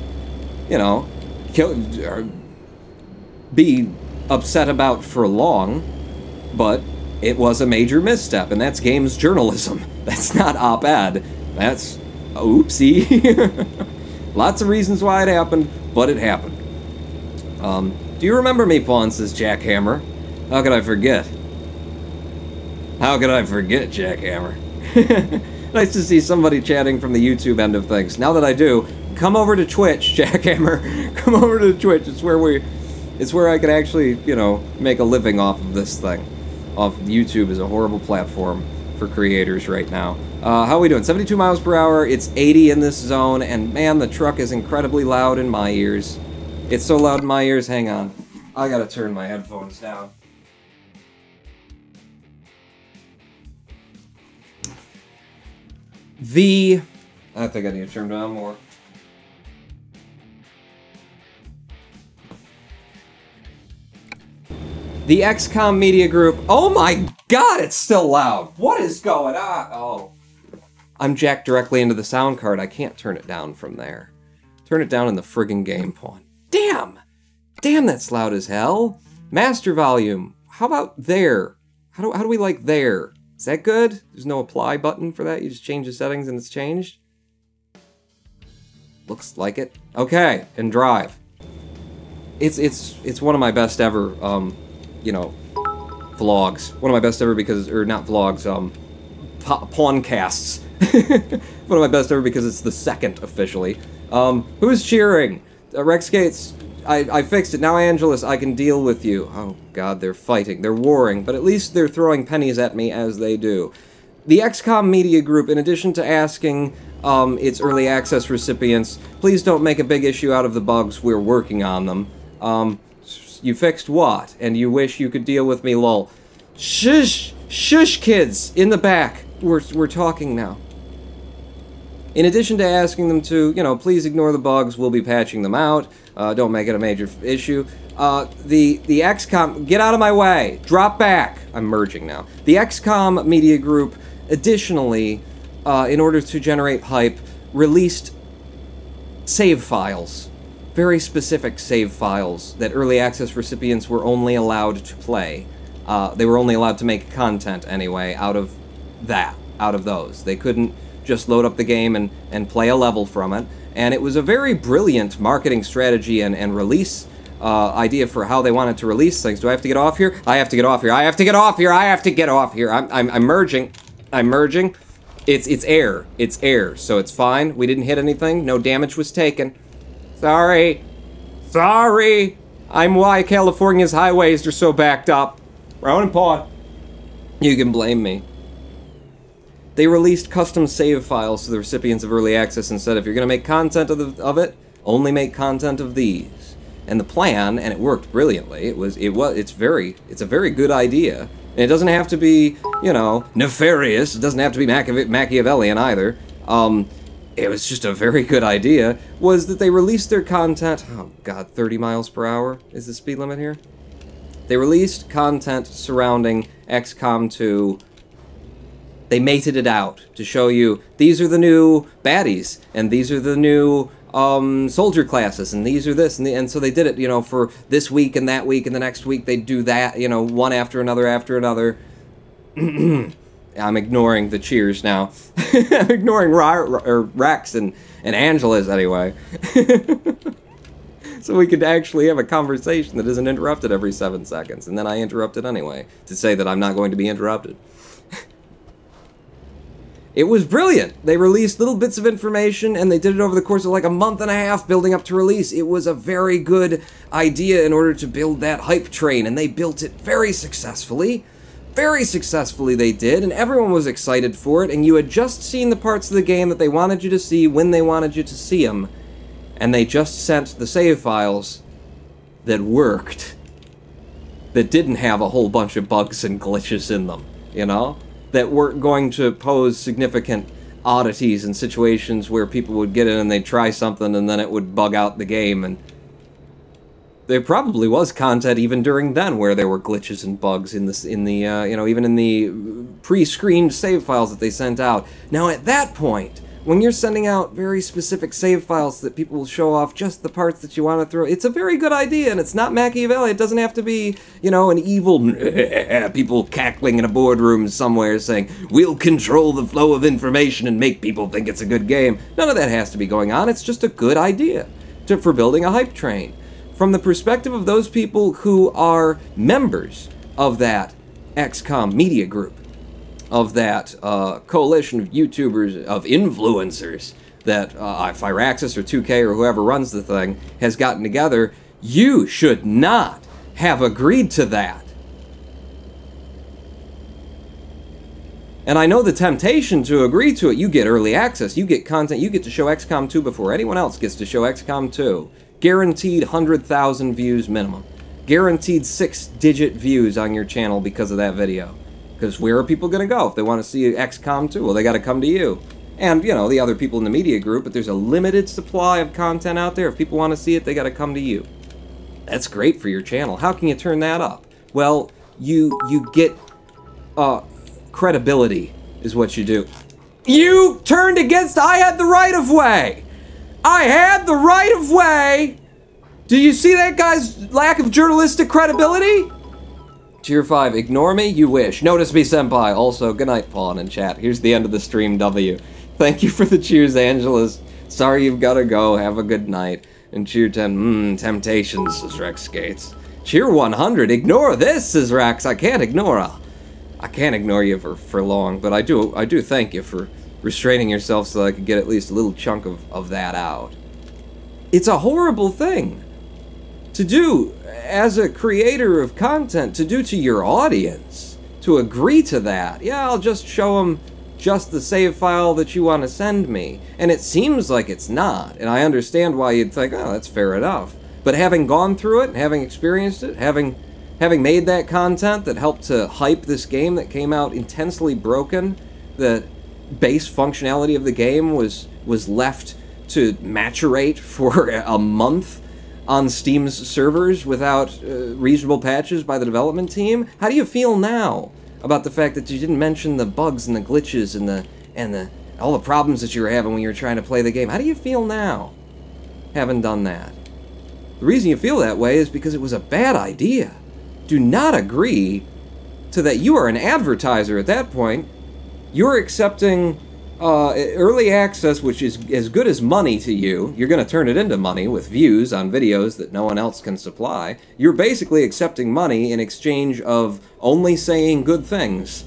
A: you know, be upset about for long, but it was a major misstep, and that's games journalism. That's not op-ed. That's oopsie. Lots of reasons why it happened, but it happened. Do you remember me, Pawn, says Jackhammer? How could I forget? How could I forget, Jackhammer? Nice to see somebody chatting from the YouTube end of things. Now that I do, come over to Twitch, Jackhammer. Come over to Twitch. It's where I can actually, you know, make a living off of this thing. YouTube is a horrible platform for creators right now. How are we doing? 72 miles per hour. It's 80 in this zone, and man, the truck is incredibly loud in my ears. It's so loud in my ears, hang on. I gotta turn my headphones down. I think I need to turn down more. The XCOM Media Group. Oh my god, it's still loud! What is going on? Oh. I'm jacked directly into the sound card. I can't turn it down from there. Turn it down in the friggin' game, Pawn. Damn! Damn, that's loud as hell. Master volume. How about there? How do we like there? Is that good? There's no apply button for that? You just change the settings and it's changed? Looks like it. Okay, and drive. It's one of my best ever, you know, vlogs. One of my best ever because, or not vlogs, PAWNcasts. One of my best ever because it's the second, officially. Who's cheering? Rex Gates, I fixed it. Now, Angelus, I can deal with you. Oh, God, they're fighting. They're warring, but at least they're throwing pennies at me as they do. The XCOM Media Group, in addition to asking its early access recipients, please don't make a big issue out of the bugs. We're working on them. You fixed what? And you wish you could deal with me, lol. Shush! Shush, kids! In the back. We're talking now. In addition to asking them to, you know, please ignore the bugs, we'll be patching them out. Don't make it a major issue. The XCOM... Get out of my way! Drop back! I'm merging now. The XCOM Media Group, additionally, in order to generate hype, released save files. Very specific save files that early access recipients were only allowed to play. They were only allowed to make content, anyway, out of those. They couldn't just load up the game and play a level from it. And it was a very brilliant marketing strategy and release idea for how they wanted to release things. Do I have to get off here? I have to get off here. I have to get off here. I have to get off here. I'm merging. I'm merging. It's air. It's air, so it's fine. We didn't hit anything. No damage was taken. Sorry. Sorry. I'm why California's highways are so backed up. Rowan and Pawn. You can blame me. They released custom save files to the recipients of early access and said, if you're going to make content of it, only make content of these. And the plan, and it worked brilliantly. It's a very good idea. And it doesn't have to be, you know, nefarious. It doesn't have to be Machiavellian either. It was just a very good idea, was that they released their content, oh god, 30 miles per hour is the speed limit here? They released content surrounding XCOM 2. They mated it out to show you, these are the new baddies, and these are the new soldier classes, and these are this, and so they did it, you know, for this week and that week, and the next week they'd do that, you know, one after another after another. I'm ignoring the cheers now. I'm ignoring Rex and Angela's anyway. So we could actually have a conversation that isn't interrupted every 7 seconds. And then I interrupted anyway, to say that I'm not going to be interrupted. It was brilliant. They released little bits of information, and they did it over the course of like a month and a half building up to release. It was a very good idea in order to build that hype train, and they built it very successfully. Very successfully they did, and everyone was excited for it, and you had just seen the parts of the game that they wanted you to see when they wanted you to see them, and they just sent the save files that worked, that didn't have a whole bunch of bugs and glitches in them, you know? That weren't going to pose significant oddities in situations where people would get in and they'd try something and then it would bug out the game, and there probably was content even during then where there were glitches and bugs in the you know, even in the pre-screened save files that they sent out. Now at that point, when you're sending out very specific save files that people will show off just the parts that you want to throw, it's a very good idea, and it's not Machiavelli. It doesn't have to be, you know, an evil people cackling in a boardroom somewhere saying, we'll control the flow of information and make people think it's a good game. None of that has to be going on. It's just a good idea for building a hype train. From the perspective of those people who are members of that XCOM media group, of that coalition of YouTubers, of influencers that Firaxis or 2K or whoever runs the thing has gotten together, you should not have agreed to that. And I know the temptation to agree to it. You get early access, you get content, you get to show XCOM 2 before anyone else gets to show XCOM 2. Guaranteed 100,000 views minimum. Guaranteed 6-digit views on your channel because of that video. Because where are people going to go if they want to see XCOM 2? Well, they got to come to you. And, you know, the other people in the media group, but there's a limited supply of content out there. If people want to see it, they got to come to you. That's great for your channel. How can you turn that up? Well, you get credibility is what you do. You turned against I had the right of way. I had the right of way! Do you see that guy's lack of journalistic credibility? Tier 5, ignore me? You wish. Notice me, senpai. Also, good night, Pawn in chat. Here's the end of the stream, W. Thank you for the cheers, Angelas. Sorry you've gotta go. Have a good night. And cheer 10, temptations, says Rex Skates. Cheer 100, ignore this, says Rex. I can't ignore her. I can't ignore you for long, but I do thank you for restraining yourself so I could get at least a little chunk of that out. It's a horrible thing to do as a creator of content, to do to your audience, to agree to that. Yeah, I'll just show them just the save file that you want to send me. And it seems like it's not, and I understand why you'd think, oh, that's fair enough. But having gone through it, having experienced it, having made that content that helped to hype this game that came out intensely broken, that base functionality of the game was left to maturate for a month on Steam's servers without reasonable patches by the development team. How do you feel now about the fact that you didn't mention the bugs and the glitches and all the problems that you were having when you were trying to play the game? How do you feel now, having done that? The reason you feel that way is because it was a bad idea. Do not agree to that. You are an advertiser at that point. You're accepting early access, which is as good as money to you. You're going to turn it into money with views on videos that no one else can supply. You're basically accepting money in exchange of only saying good things.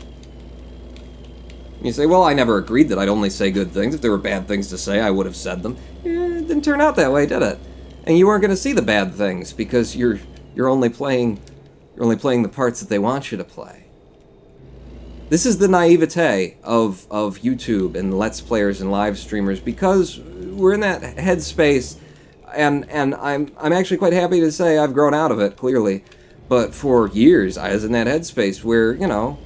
A: You say, well, I never agreed that I'd only say good things. If there were bad things to say, I would have said them. It didn't turn out that way, did it? And you weren't going to see the bad things because you're only playing the parts that they want you to play. This is the naivete of YouTube and Let's Players and live streamers, because we're in that headspace, and I'm actually quite happy to say I've grown out of it, clearly. But for years, I was in that headspace where, you know,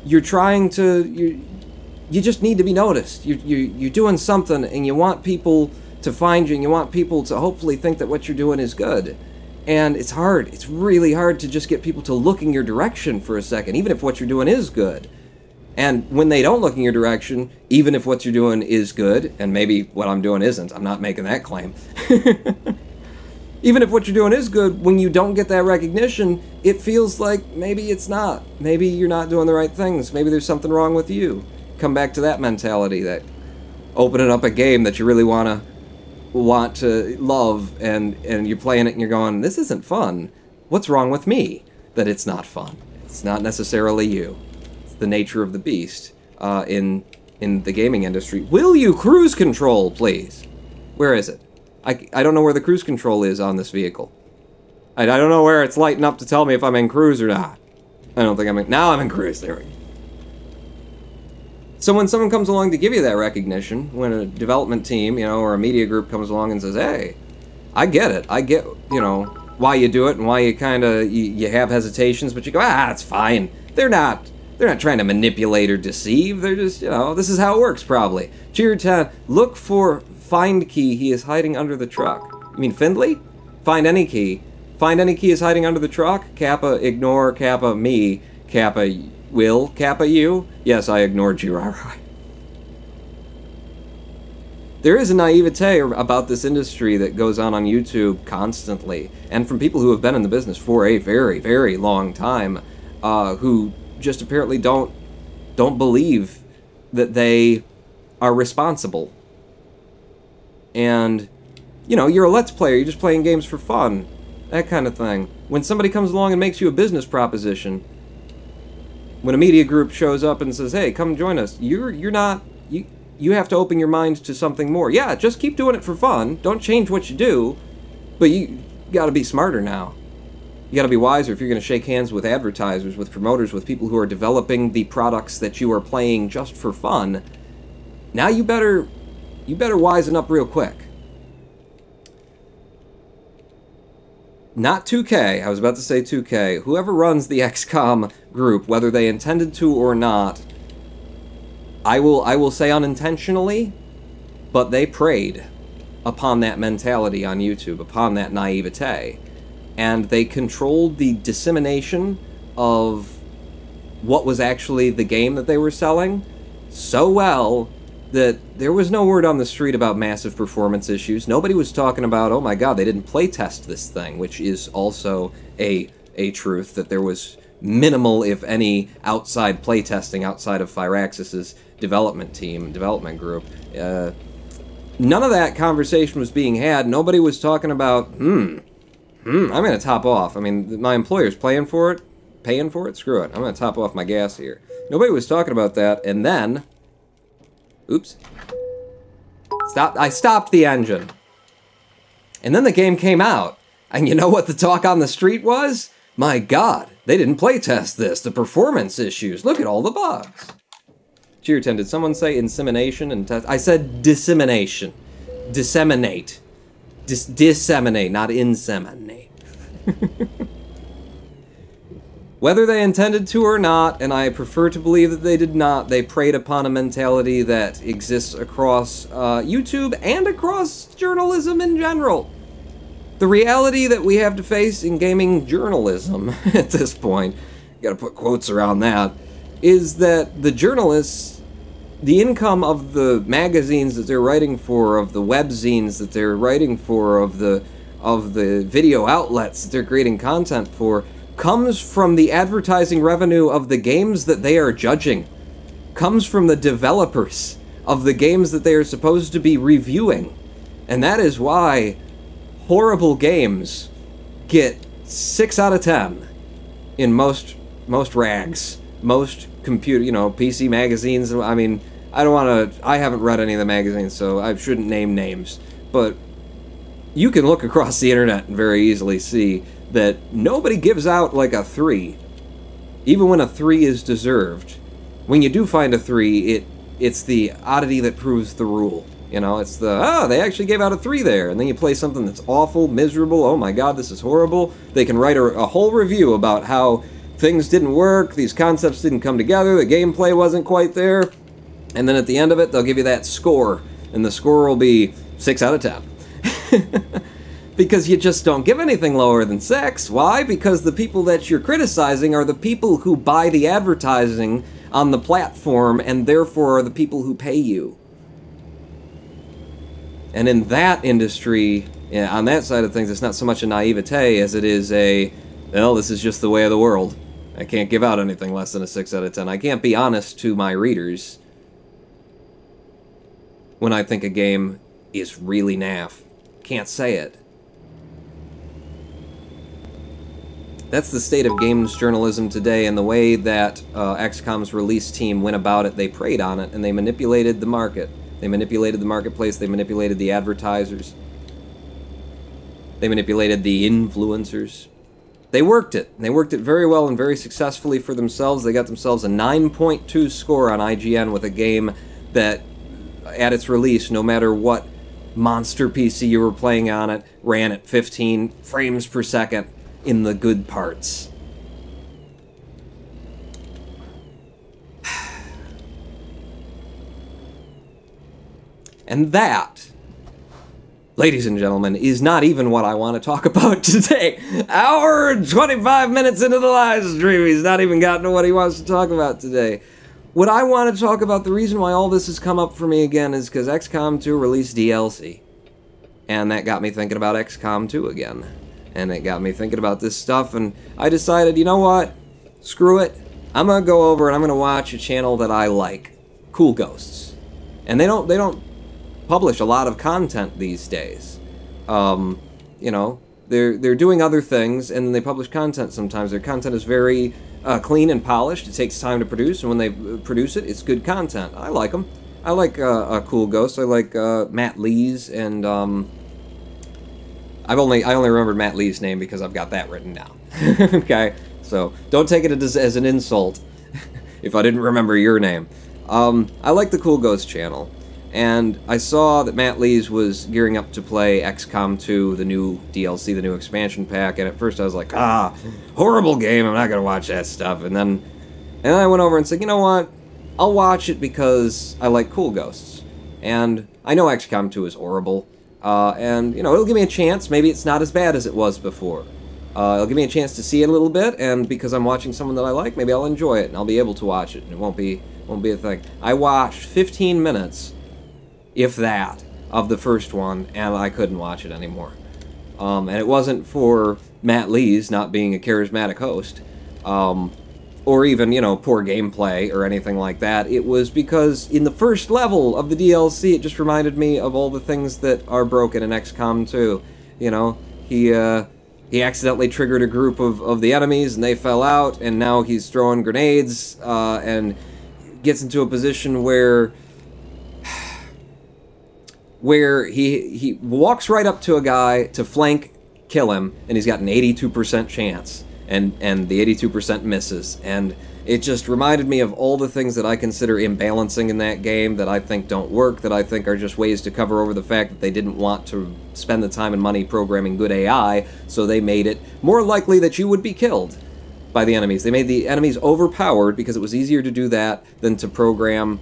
A: you're trying to, you just need to be noticed. You're doing something, and you want people to find you, and you want people to hopefully think that what you're doing is good. And it's hard. It's really hard to just get people to look in your direction for a second, even if what you're doing is good. And when they don't look in your direction, even if what you're doing is good, and maybe what I'm doing isn't, I'm not making that claim. Even if what you're doing is good, when you don't get that recognition, it feels like maybe it's not. Maybe you're not doing the right things. Maybe there's something wrong with you. Come back to that mentality, that opening up a game that you really want to love, and you're playing it and you're going, this isn't fun. What's wrong with me that it's not fun? It's not necessarily you. It's the nature of the beast in the gaming industry. Will you cruise control, please? Where is it? I don't know where the cruise control is on this vehicle. I don't know where it's lighting up to tell me if I'm in cruise or not. I don't think I'm in... Now I'm in cruise. There we go. So when someone comes along to give you that recognition, when a development team, you know, or a media group comes along and says, hey, I get it. I get, you know, why you do it and why you kind of, you have hesitations, but you go, it's fine. They're not trying to manipulate or deceive. They're just, you know, this is how it works probably. Cheer 10, look for find key. He is hiding under the truck. You mean Findlay? Find any key. Find any key is hiding under the truck. Kappa, ignore. Kappa, me. Kappa, will. Kappa, you. Yes, I ignored you. There is a naivete about this industry that goes on YouTube constantly, and from people who have been in the business for a very, very long time, who just apparently don't believe that they are responsible. And, you know, you're a Let's Player, you're just playing games for fun, that kind of thing. When somebody comes along and makes you a business proposition, when a media group shows up and says, hey, come join us, you have to open your mind to something more. Yeah, just keep doing it for fun, don't change what you do, but you gotta be smarter now. You gotta be wiser if you're gonna shake hands with advertisers, with promoters, with people who are developing the products that you are playing just for fun. Now you better wisen up real quick. Not 2K, I was about to say 2K. Whoever runs the XCOM group, whether they intended to or not, I will say unintentionally, but they preyed upon that mentality on YouTube, upon that naivete. And they controlled the dissemination of what was actually the game that they were selling so well that there was no word on the street about massive performance issues. Nobody was talking about, oh my god, they didn't play test this thing, which is also a truth, that there was minimal, if any, outside playtesting outside of Firaxis's development group. None of that conversation was being had. Nobody was talking about, I'm going to top off. I mean, my employer's paying for it? Screw it. I'm going to top off my gas here. Nobody was talking about that, and then... Oops. I stopped the engine. And then the game came out. And you know what the talk on the street was? My god, they didn't playtest this. The performance issues. Look at all the bugs. Cheer 10, did someone say insemination and test? I said dissemination. Disseminate. Disseminate, not inseminate. Whether they intended to or not, and I prefer to believe that they did not, they preyed upon a mentality that exists across YouTube and across journalism in general. The reality that we have to face in gaming journalism at this point, gotta put quotes around that, is that the journalists, the income of the magazines that they're writing for, of the webzines that they're writing for, of the video outlets that they're creating content for, comes from the advertising revenue of the games that they are judging, comes from the developers of the games that they are supposed to be reviewing. And that is why horrible games get 6 out of 10 in most rags, most computer, PC magazines. I mean, I haven't read any of the magazines, so I shouldn't name names, but you can look across the internet and very easily see that nobody gives out like a 3, even when a 3 is deserved. When you do find a 3, it's the oddity that proves the rule. You know, it's the, they actually gave out a 3 there. And then you play something that's awful, miserable, oh my god, this is horrible. They can write a whole review about how things didn't work, these concepts didn't come together, the gameplay wasn't quite there. And then at the end of it, they'll give you that score. And the score will be 6 out of 10. Because you just don't give anything lower than 6. Why? Because the people that you're criticizing are the people who buy the advertising on the platform, and therefore are the people who pay you. And in that industry, on that side of things, it's not so much a naivete as it is a, well, this is just the way of the world. I can't give out anything less than a 6 out of 10. I can't be honest to my readers when I think a game is really naff. Can't say it. That's the state of games journalism today, and the way that XCOM's release team went about it. They preyed on it, and they manipulated the market. They manipulated the marketplace, they manipulated the advertisers. They manipulated the influencers. They worked it. They worked it very well and very successfully for themselves. They got themselves a 9.2 score on IGN with a game that, at its release, no matter what monster PC you were playing on it, ran at 15 frames per second in the good parts. And that, ladies and gentlemen, is not even what I want to talk about today. Hour and 25 minutes into the live stream, he's not even gotten to what he wants to talk about today. What I want to talk about, the reason why all this has come up for me again, is because XCOM 2 released DLC. And that got me thinking about XCOM 2 again. And it got me thinking about this stuff, and I decided, you know what? Screw it. I'm going to go over and I'm going to watch a channel that I like. Cool Ghosts. And they don't publish a lot of content these days. You know, they're doing other things, and then they publish content sometimes. Their content is very clean and polished. It takes time to produce, and when they produce it, it's good content. I like them. I like Cool Ghosts. I like Matt Lees, and I only remembered Matt Lee's name because I've got that written down. Okay, so don't take it as an insult if I didn't remember your name. I like the Cool Ghost channel. And I saw that Matt Lees was gearing up to play XCOM 2, the new DLC, the new expansion pack, and at first I was like, horrible game, I'm not going to watch that stuff. And then I went over and said, you know what, I'll watch it because I like Cool Ghosts. And I know XCOM 2 is horrible, and, you know, it'll give me a chance. Maybe it's not as bad as it was before. It'll give me a chance to see it a little bit, and because I'm watching someone that I like, maybe I'll enjoy it, and I'll be able to watch it, and it won't be a thing. I watched 15 minutes, if that, of the first one, and I couldn't watch it anymore. And it wasn't for Matt Lees not being a charismatic host, or even, you know, poor gameplay or anything like that. It was because in the first level of the DLC, it just reminded me of all the things that are broken in XCOM 2. You know, he accidentally triggered a group of the enemies, and they fell out, and now he's throwing grenades, and gets into a position where he walks right up to a guy to flank kill him, and he's got an 82% chance, and the 82% misses. And it just reminded me of all the things that I consider imbalancing in that game, that I think don't work, that I think are just ways to cover over the fact that they didn't want to spend the time and money programming good AI, so they made it more likely that you would be killed by the enemies. They made the enemies overpowered because it was easier to do that than to program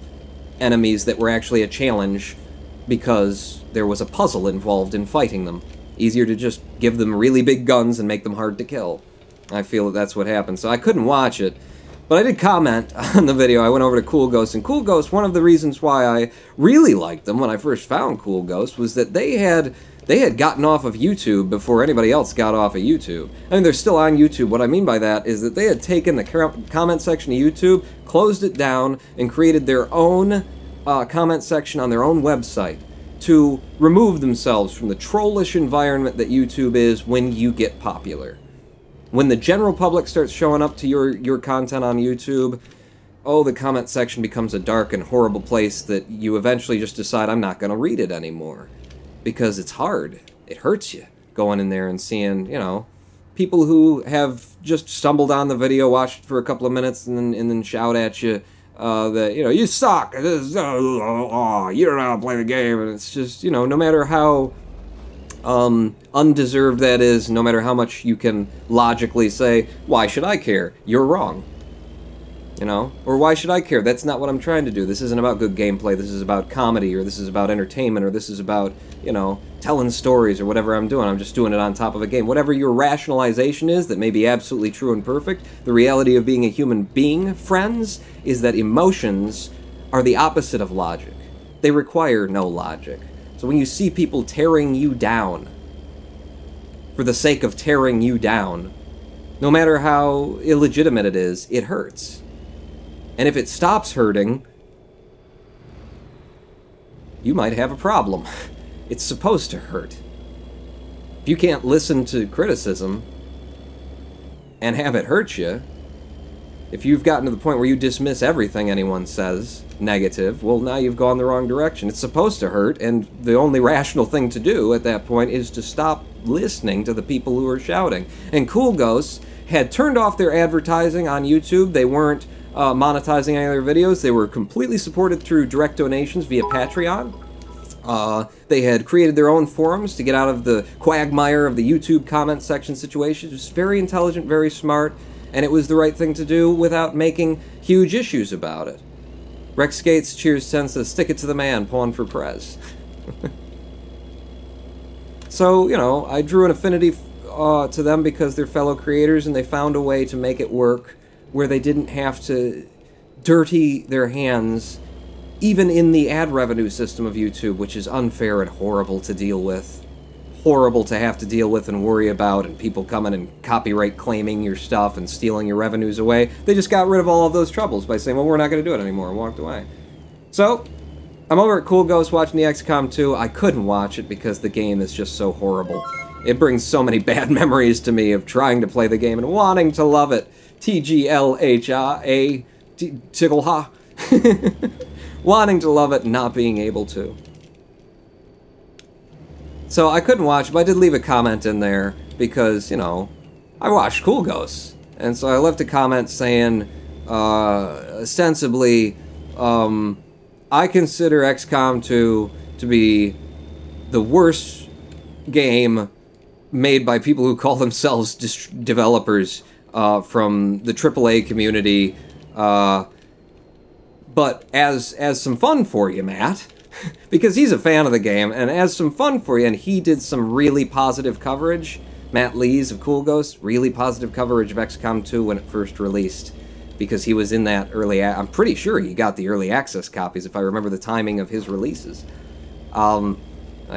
A: enemies that were actually a challenge, because there was a puzzle involved in fighting them. Easier to just give them really big guns and make them hard to kill. I feel that that's what happened. So I couldn't watch it, but I did comment on the video. I went over to Cool Ghost, and Cool Ghost, one of the reasons why I really liked them when I first found Cool Ghost was that they had gotten off of YouTube before anybody else got off of YouTube. I mean, they're still on YouTube. What I mean by that is that they had taken the comment section of YouTube, closed it down, and created their own comment section on their own website to remove themselves from the trollish environment that YouTube is when you get popular. When the general public starts showing up to your content on YouTube, oh, the comment section becomes a dark and horrible place that you eventually just decide, I'm not going to read it anymore. Because it's hard. It hurts you going in there and seeing, you know, people who have just stumbled on the video, watched it for a couple of minutes, and then shout at you that, you know, you suck, you don't know how to play the game, and it's just, you know, no matter how undeserved that is, no matter how much you can logically say, why should I care? You're wrong. You know? Or why should I care? That's not what I'm trying to do. This isn't about good gameplay. This is about comedy, or this is about entertainment, or this is about, you know, telling stories, or whatever I'm doing. I'm just doing it on top of a game. Whatever your rationalization is that may be absolutely true and perfect, the reality of being a human being, friends, is that emotions are the opposite of logic. They require no logic. So when you see people tearing you down for the sake of tearing you down, no matter how illegitimate it is, it hurts. And if it stops hurting, you might have a problem. It's supposed to hurt. If you can't listen to criticism and have it hurt you, if you've gotten to the point where you dismiss everything anyone says negative, well, now you've gone the wrong direction. It's supposed to hurt, and the only rational thing to do at that point is to stop listening to the people who are shouting. And Cool Ghosts had turned off their advertising on YouTube. They weren't monetizing any of their videos. They were completely supported through direct donations via Patreon. They had created their own forums to get out of the quagmire of the YouTube comment section situation. It was very intelligent, very smart, and it was the right thing to do without making huge issues about it. Rex Gates, Cheers 10, says, stick it to the man, pawn for Prez. So, you know, I drew an affinity to them because they're fellow creators, and they found a way to make it work where they didn't have to dirty their hands, even in the ad revenue system of YouTube, which is unfair and horrible to deal with. Horrible to have to deal with and worry about, and people coming and copyright claiming your stuff and stealing your revenues away. They just got rid of all of those troubles by saying, well, we're not going to do it anymore, and walked away. So, I'm over at Cool Ghost watching the XCOM 2. I couldn't watch it because the game is just so horrible. It brings so many bad memories to me of trying to play the game and wanting to love it. TGLHA, Tickleha. Wanting to love it and not being able to. So I couldn't watch it, but I did leave a comment in there because, you know, I watched Cool Ghosts. And so I left a comment saying, ostensibly, I consider XCOM 2 to be the worst game made by people who call themselves developers from the AAA community, but as some fun for you, Matt, because he's a fan of the game, and as some fun for you, and he did some really positive coverage, Matt Lees of Cool Ghost, really positive coverage of XCOM 2 when it first released, because he was in that early, I'm pretty sure he got the early access copies, if I remember the timing of his releases. I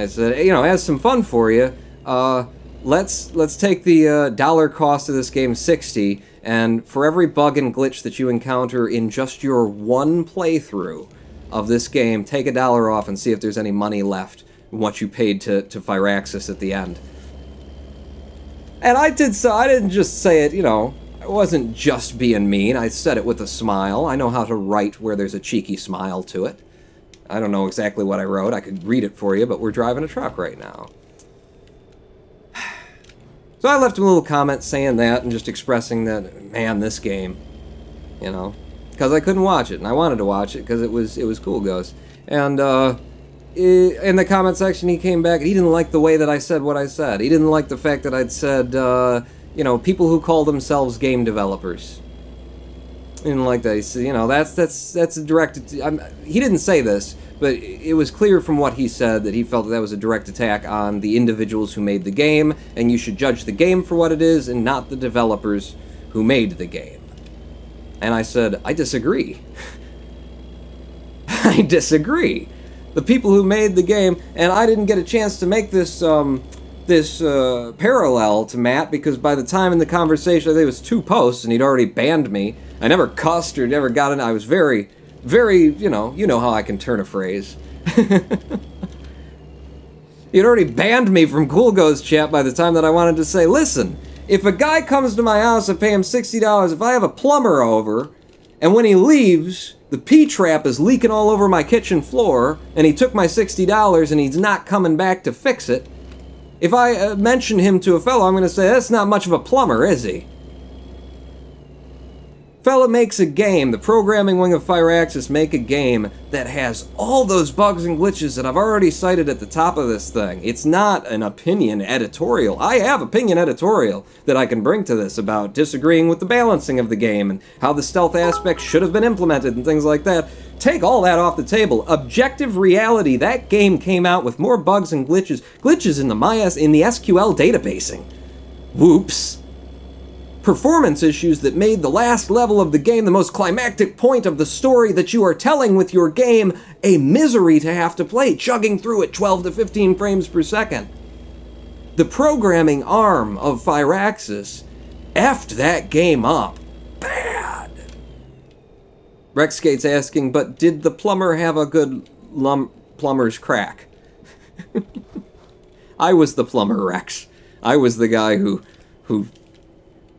A: said, you know, as some fun for you, let's take the dollar cost of this game, $60, and for every bug and glitch that you encounter in just your one playthrough of this game, take $1 off and see if there's any money left in what you paid to Firaxis at the end. And I did so. I didn't just say it, you know, I wasn't just being mean. I said it with a smile. I know how to write where there's a cheeky smile to it. I don't know exactly what I wrote. I could read it for you, but we're driving a truck right now. So I left him a little comment saying that and just expressing that, man, this game, you know, because I couldn't watch it and I wanted to watch it because it was Cool Ghost. And in the comment section he came back and he didn't like the way that I said what I said. He didn't like the fact that I'd said, you know, people who call themselves game developers. He didn't like that. He said, you know, that's directed to, he didn't say this, but it was clear from what he said that he felt that was a direct attack on the individuals who made the game, and you should judge the game for what it is and not the developers who made the game. And I said, I disagree. I disagree. The people who made the game, and I didn't get a chance to make this parallel to Matt, because by the time in the conversation, I think it was 2 posts, and he'd already banned me. I never cussed or never got in. I was very, you know how I can turn a phrase. He'd already banned me from Cool Ghost chat by the time that I wanted to say, listen, if a guy comes to my house, I pay him $60, if I have a plumber over, and when he leaves, the P-trap is leaking all over my kitchen floor, and he took my $60 and he's not coming back to fix it, if I mention him to a fellow, I'm going to say, that's not much of a plumber, is he? Fella makes a game, the programming wing of Firaxis make a game that has all those bugs and glitches that I've already cited at the top of this thing. It's not an opinion editorial. I have opinion editorial that I can bring to this about disagreeing with the balancing of the game and how the stealth aspect should have been implemented and things like that. Take all that off the table. Objective reality, that game came out with more bugs and glitches. Glitches in the SQL databasing. Whoops. Performance issues that made the last level of the game, the most climactic point of the story that you are telling with your game, a misery to have to play, chugging through at 12 to 15 frames per second. The programming arm of Firaxis effed that game up bad. Rexskate's asking, but did the plumber have a good plumber's crack? I was the plumber, Rex. I was the guy who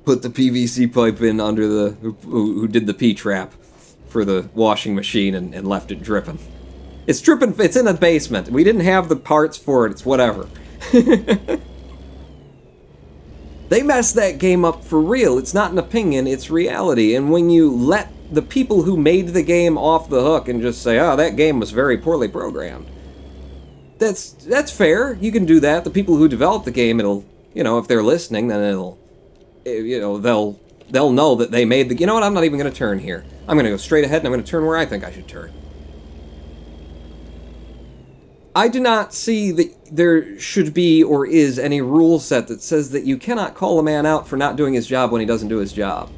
A: put the PVC pipe in under the... who did the P-trap for the washing machine and left it dripping. It's dripping... It's in the basement. We didn't have the parts for it. It's whatever. They messed that game up for real. It's not an opinion. It's reality. And when you let the people who made the game off the hook and just say, oh, that game was very poorly programmed, that's fair. You can do that. The people who developed the game, it'll... You know, if they're listening, then it'll... You know, they'll know that they made the... You know what, I'm not even going to turn here. I'm going to go straight ahead and I'm going to turn where I think I should turn. I do not see that there should be or is any rule set that says that you cannot call a man out for not doing his job when he doesn't do his job.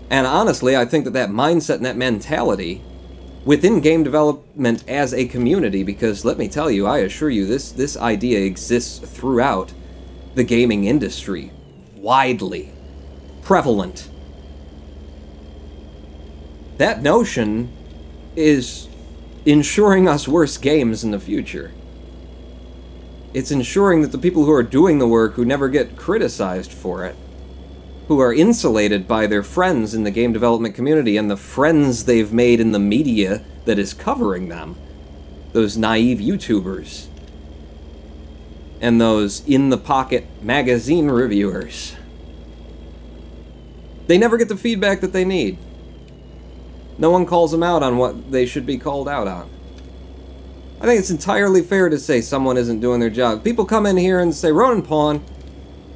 A: And honestly, I think that that mindset and that mentality within game development as a community, because let me tell you, I assure you, this idea exists throughout the gaming industry. Widely prevalent. That notion is ensuring us worse games in the future. It's ensuring that the people who are doing the work, who never get criticized for it, who are insulated by their friends in the game development community and the friends they've made in the media that is covering them, those naive YouTubers, and those in-the-pocket magazine reviewers. They never get the feedback that they need. No one calls them out on what they should be called out on. I think it's entirely fair to say someone isn't doing their job. People come in here and say, Ronin Pawn,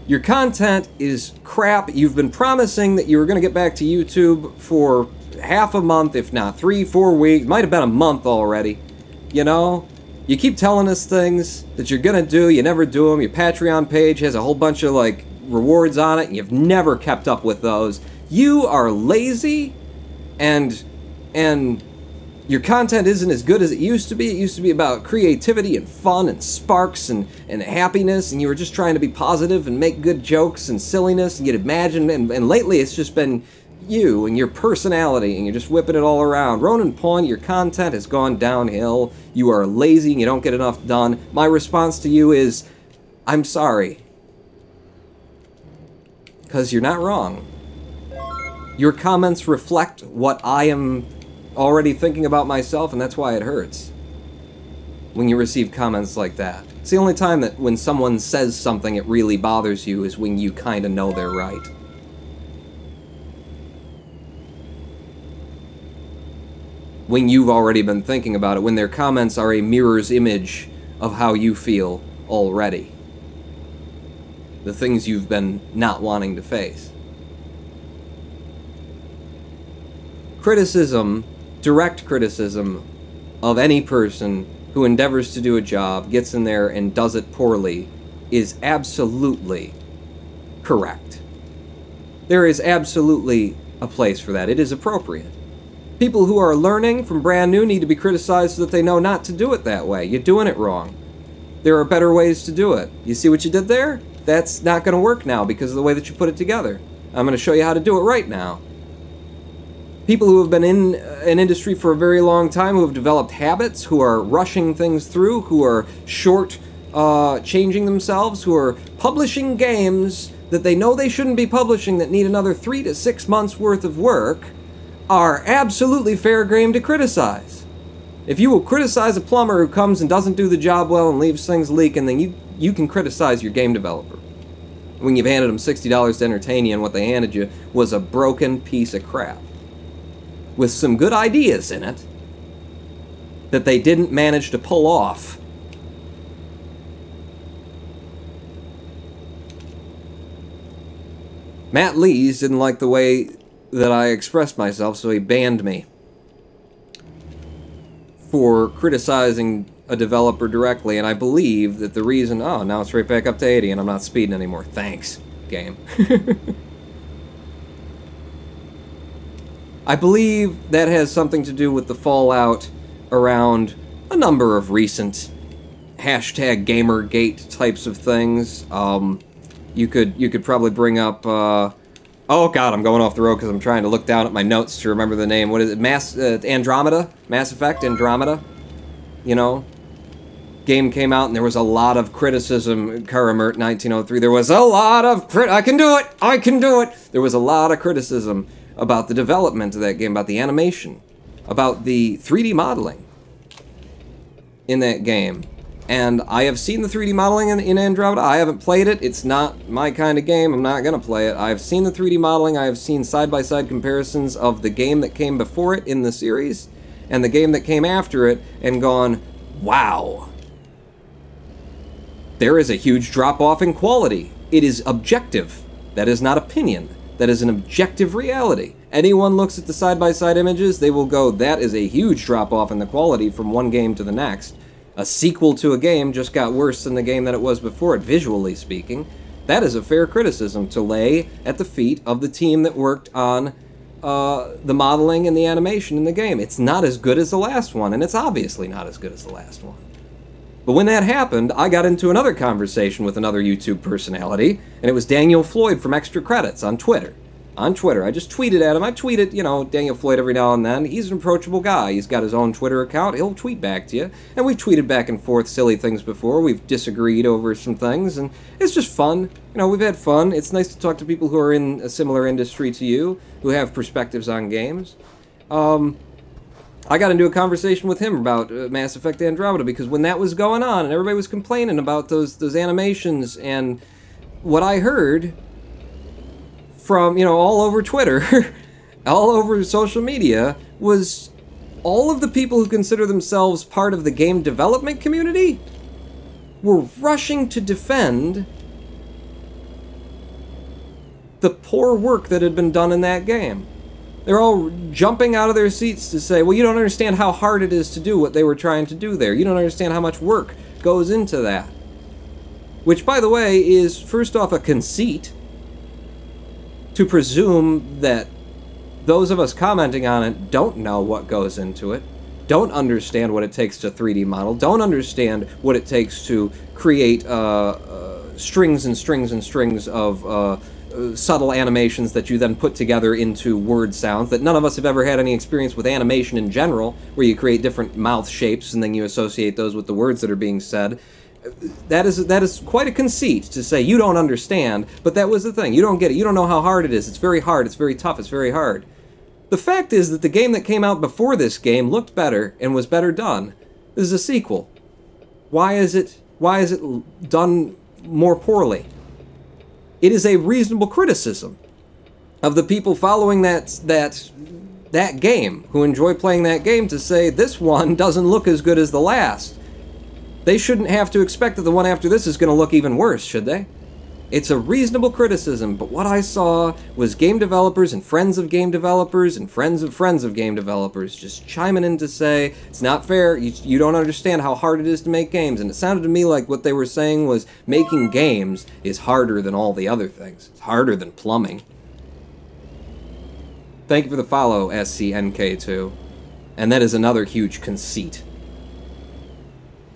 A: your content is crap. You've been promising that you were going to get back to YouTube for half a month, if not 3-4 weeks. Might have been a month already. You know? You keep telling us things that you're gonna do, you never do them. Your Patreon page has a whole bunch of, like, rewards on it, and you've never kept up with those. You are lazy, and your content isn't as good as it used to be. It used to be about creativity and fun and sparks and happiness, and you were just trying to be positive and make good jokes and silliness, and you'd imagine, and lately it's just been you and your personality, and you're just whipping it all around. Ronin Pawn, your content has gone downhill. You are lazy and you don't get enough done. My response to you is, I'm sorry. Because you're not wrong. Your comments reflect what I am already thinking about myself, and that's why it hurts when you receive comments like that. It's the only time that when someone says something it really bothers you is when you kind of know they're right. When you've already been thinking about it, when their comments are a mirror's image of how you feel already. The things you've been not wanting to face. Criticism, direct criticism of any person who endeavors to do a job, gets in there and does it poorly, is absolutely correct. There is absolutely a place for that. It is appropriate. People who are learning from brand new need to be criticized so that they know not to do it that way. You're doing it wrong. There are better ways to do it. You see what you did there? That's not going to work now because of the way that you put it together. I'm going to show you how to do it right now. People who have been in an industry for a very long time, who have developed habits, who are rushing things through, who are changing themselves, who are publishing games that they know they shouldn't be publishing that need another 3 to 6 months worth of work, are absolutely fair game to criticize. If you will criticize a plumber who comes and doesn't do the job well and leaves things leaking, then you can criticize your game developer. when you've handed them $60 to entertain you, and what they handed you was a broken piece of crap with some good ideas in it that they didn't manage to pull off. Matt Lees didn't like the way that I expressed myself, so he banned me for criticizing a developer directly, and I believe that the reason... Oh, now it's right back up to 80 and I'm not speeding anymore. Thanks, game. I believe that has something to do with the fallout around a number of recent hashtag Gamergate types of things. You could probably bring up... oh god, I'm going off the road because I'm trying to look down at my notes to remember the name. What is it? Andromeda? Mass Effect Andromeda? You know? Game came out and there was a lot of criticism. Karamurt 1903. There was a lot of I can do it! I can do it! There was a lot of criticism about the development of that game, about the animation, about the 3D modeling in that game. And I have seen the 3D modeling in Andromeda. I haven't played it. It's not my kind of game. I'm not going to play it. I've seen the 3D modeling. I have seen side-by-side comparisons of the game that came before it in the series and the game that came after it and gone, wow. There is a huge drop-off in quality. It is objective. That is not opinion. That is an objective reality. Anyone looks at the side-by-side images, they will go, that is a huge drop-off in the quality from one game to the next. A sequel to a game just got worse than the game that it was before it, visually speaking. That is a fair criticism to lay at the feet of the team that worked on the modeling and the animation in the game. It's not as good as the last one, and it's obviously not as good as the last one. But when that happened, I got into another conversation with another YouTube personality, and it was Daniel Floyd from Extra Credits on Twitter. On Twitter. I just tweeted at him. I tweeted, you know, Daniel Floyd every now and then. He's an approachable guy. He's got his own Twitter account. He'll tweet back to you. And we've tweeted back and forth silly things before. We've disagreed over some things, and it's just fun. You know, we've had fun. It's nice to talk to people who are in a similar industry to you, who have perspectives on games. I got into a conversation with him about Mass Effect Andromeda, because when that was going on, and everybody was complaining about those animations, and what I heard from, you know, all over Twitter, all over social media, was all of the people who consider themselves part of the game development community were rushing to defend the poor work that had been done in that game. They're all jumping out of their seats to say, well, you don't understand how hard it is to do what they were trying to do there. You don't understand how much work goes into that. Which, by the way, is, first off, a conceit, to presume that those of us commenting on it don't know what goes into it, don't understand what it takes to 3D model, don't understand what it takes to create strings and strings and strings of subtle animations that you then put together into word sounds, that none of us have ever had any experience with animation in general, where you create different mouth shapes and then you associate those with the words that are being said. That is quite a conceit to say you don't understand, but that was the thing. You don't get it. You don't know how hard it is. It's very hard. It's very tough. It's very hard. The fact is that the game that came out before this game looked better and was better done. This is a sequel. Why is it done more poorly? It is a reasonable criticism of the people following that game, who enjoy playing that game, to say this one doesn't look as good as the last. They shouldn't have to expect that the one after this is going to look even worse, should they? It's a reasonable criticism, but what I saw was game developers and friends of game developers and friends of game developers just chiming in to say, it's not fair, you don't understand how hard it is to make games. And it sounded to me like what they were saying was making games is harder than all the other things. It's harder than plumbing. Thank you for the follow, SCNK2. And that is another huge conceit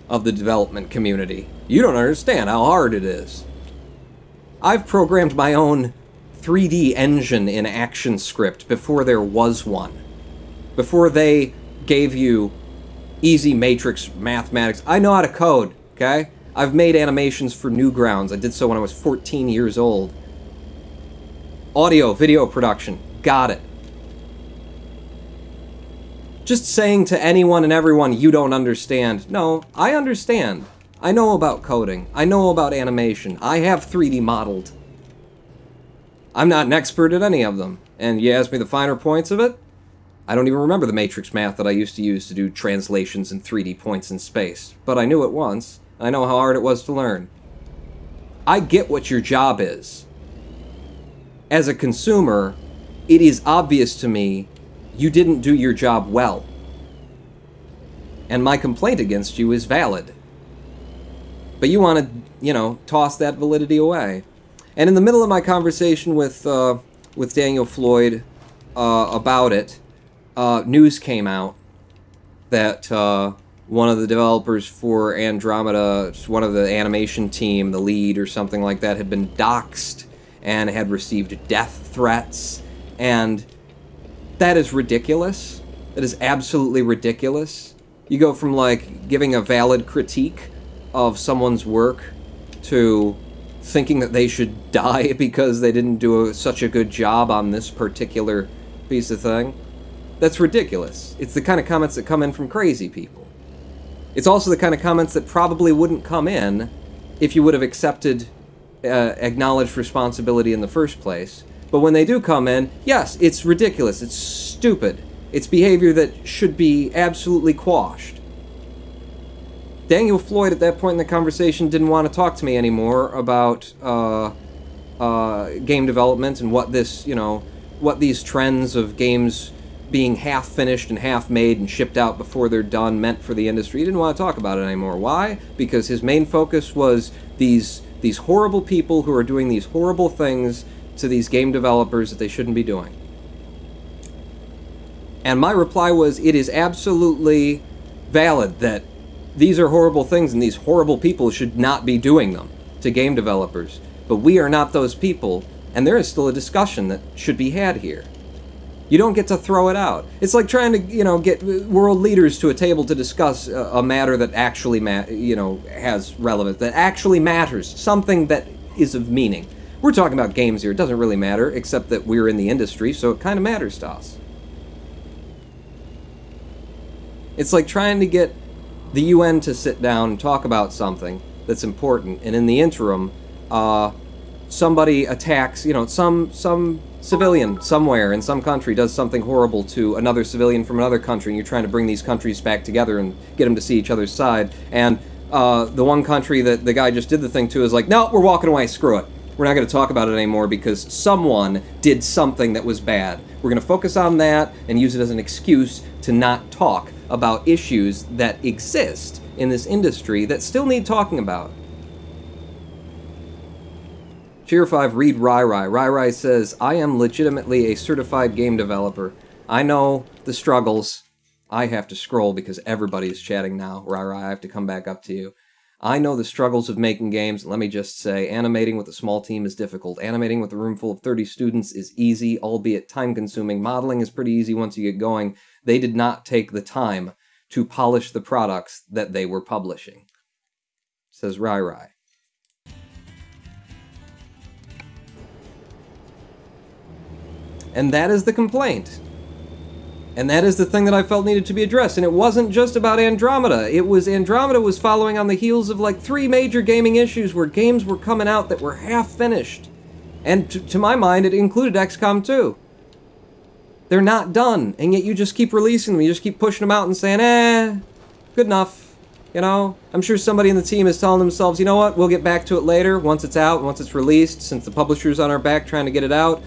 A: of the development community. You don't understand how hard it is. I've programmed my own 3D engine in ActionScript before there was one. Before they gave you easy matrix mathematics. I know how to code, okay? I've made animations for Newgrounds. I did so when I was 14 years old. Audio, video production. Got it. Just saying to anyone and everyone, you don't understand. No, I understand. I know about coding. I know about animation. I have 3D modeled. I'm not an expert at any of them. And you ask me the finer points of it, I don't even remember the matrix math that I used to use to do translations and 3D points in space. But I knew it once. I know how hard it was to learn. I get what your job is. As a consumer, it is obvious to me you didn't do your job well. And my complaint against you is valid. But you want to, toss that validity away. And in the middle of my conversation with Daniel Floyd about it, news came out that one of the developers for Andromeda, one of the animation team, the lead or something like that, had been doxxed and had received death threats. And that is ridiculous. That is absolutely ridiculous. You go from, like, giving a valid critique of someone's work to thinking that they should die because they didn't do such a good job on this particular piece of thing. That's ridiculous. It's the kind of comments that come in from crazy people. It's also the kind of comments that probably wouldn't come in if you would have accepted, acknowledged responsibility in the first place. But when they do come in, yes, it's ridiculous, it's stupid. It's behavior that should be absolutely quashed. Daniel Floyd at that point in the conversation didn't want to talk to me anymore about game development and what this, what these trends of games being half finished and half made and shipped out before they're done meant for the industry. He didn't want to talk about it anymore. Why? Because his main focus was these horrible people who are doing these horrible things to these game developers that they shouldn't be doing. And my reply was, it is absolutely valid that these are horrible things and these horrible people should not be doing them to game developers. But we are not those people, and there is still a discussion that should be had here. You don't get to throw it out. It's like trying to, get world leaders to a table to discuss a matter that actually, has relevance, that actually matters, something that is of meaning. We're talking about games here. It doesn't really matter, except that we're in the industry, so it kind of matters to us. It's like trying to get the UN to sit down and talk about something that's important, and in the interim, somebody attacks, some civilian somewhere in some country does something horrible to another civilian from another country, and you're trying to bring these countries back together and get them to see each other's side, and the one country that the guy just did the thing to is like, no, we're walking away, screw it. We're not going to talk about it anymore because someone did something that was bad. We're going to focus on that and use it as an excuse to not talk about issues that exist in this industry that still need talking about. Cheer 5, read Rai. Rai says, I am legitimately a certified game developer. I know the struggles. I have to scroll because everybody is chatting now. Rai, I have to come back up to you. I know the struggles of making games. Let me just say, animating with a small team is difficult. Animating with a room full of 30 students is easy, albeit time-consuming. Modeling is pretty easy once you get going. They did not take the time to polish the products that they were publishing. Says Rai. And that is the complaint. And that is the thing that I felt needed to be addressed. And it wasn't just about Andromeda. Andromeda was following on the heels of like 3 major gaming issues where games were coming out that were half finished. And to my mind, it included XCOM 2. They're not done, and yet you just keep releasing them. You just keep pushing them out and saying, good enough. I'm sure somebody in the team is telling themselves, you know what, we'll get back to it later, once it's out, once it's released, since the publisher's on our back trying to get it out.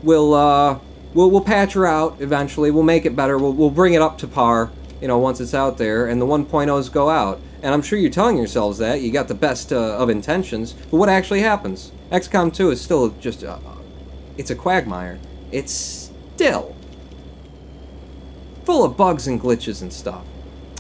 A: We'll patch her out eventually. We'll make it better. We'll bring it up to par, once it's out there, and the 1.0s go out. And I'm sure you're telling yourselves that. You got the best of intentions, but what actually happens? XCOM 2 is still just, it's a quagmire. It's still full of bugs and glitches and stuff.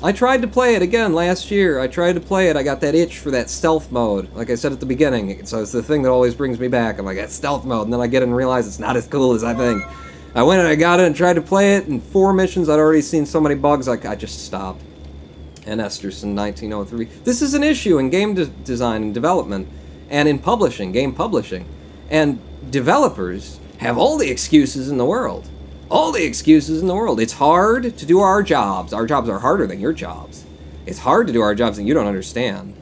A: I tried to play it again last year. I tried to play it. I got that itch for that stealth mode, like I said at the beginning. So it's the thing that always brings me back. I'm like, that stealth mode, and then I get it and realize it's not as cool as I think. I went and I got it and tried to play it. In 4 missions, I'd already seen so many bugs, I just stopped. And Esterson, 1903. This is an issue in game design and development, and in publishing, game publishing. And developers have all the excuses in the world. All the excuses in the world. It's hard to do our jobs. Our jobs are harder than your jobs. It's hard to do our jobs that you don't understand.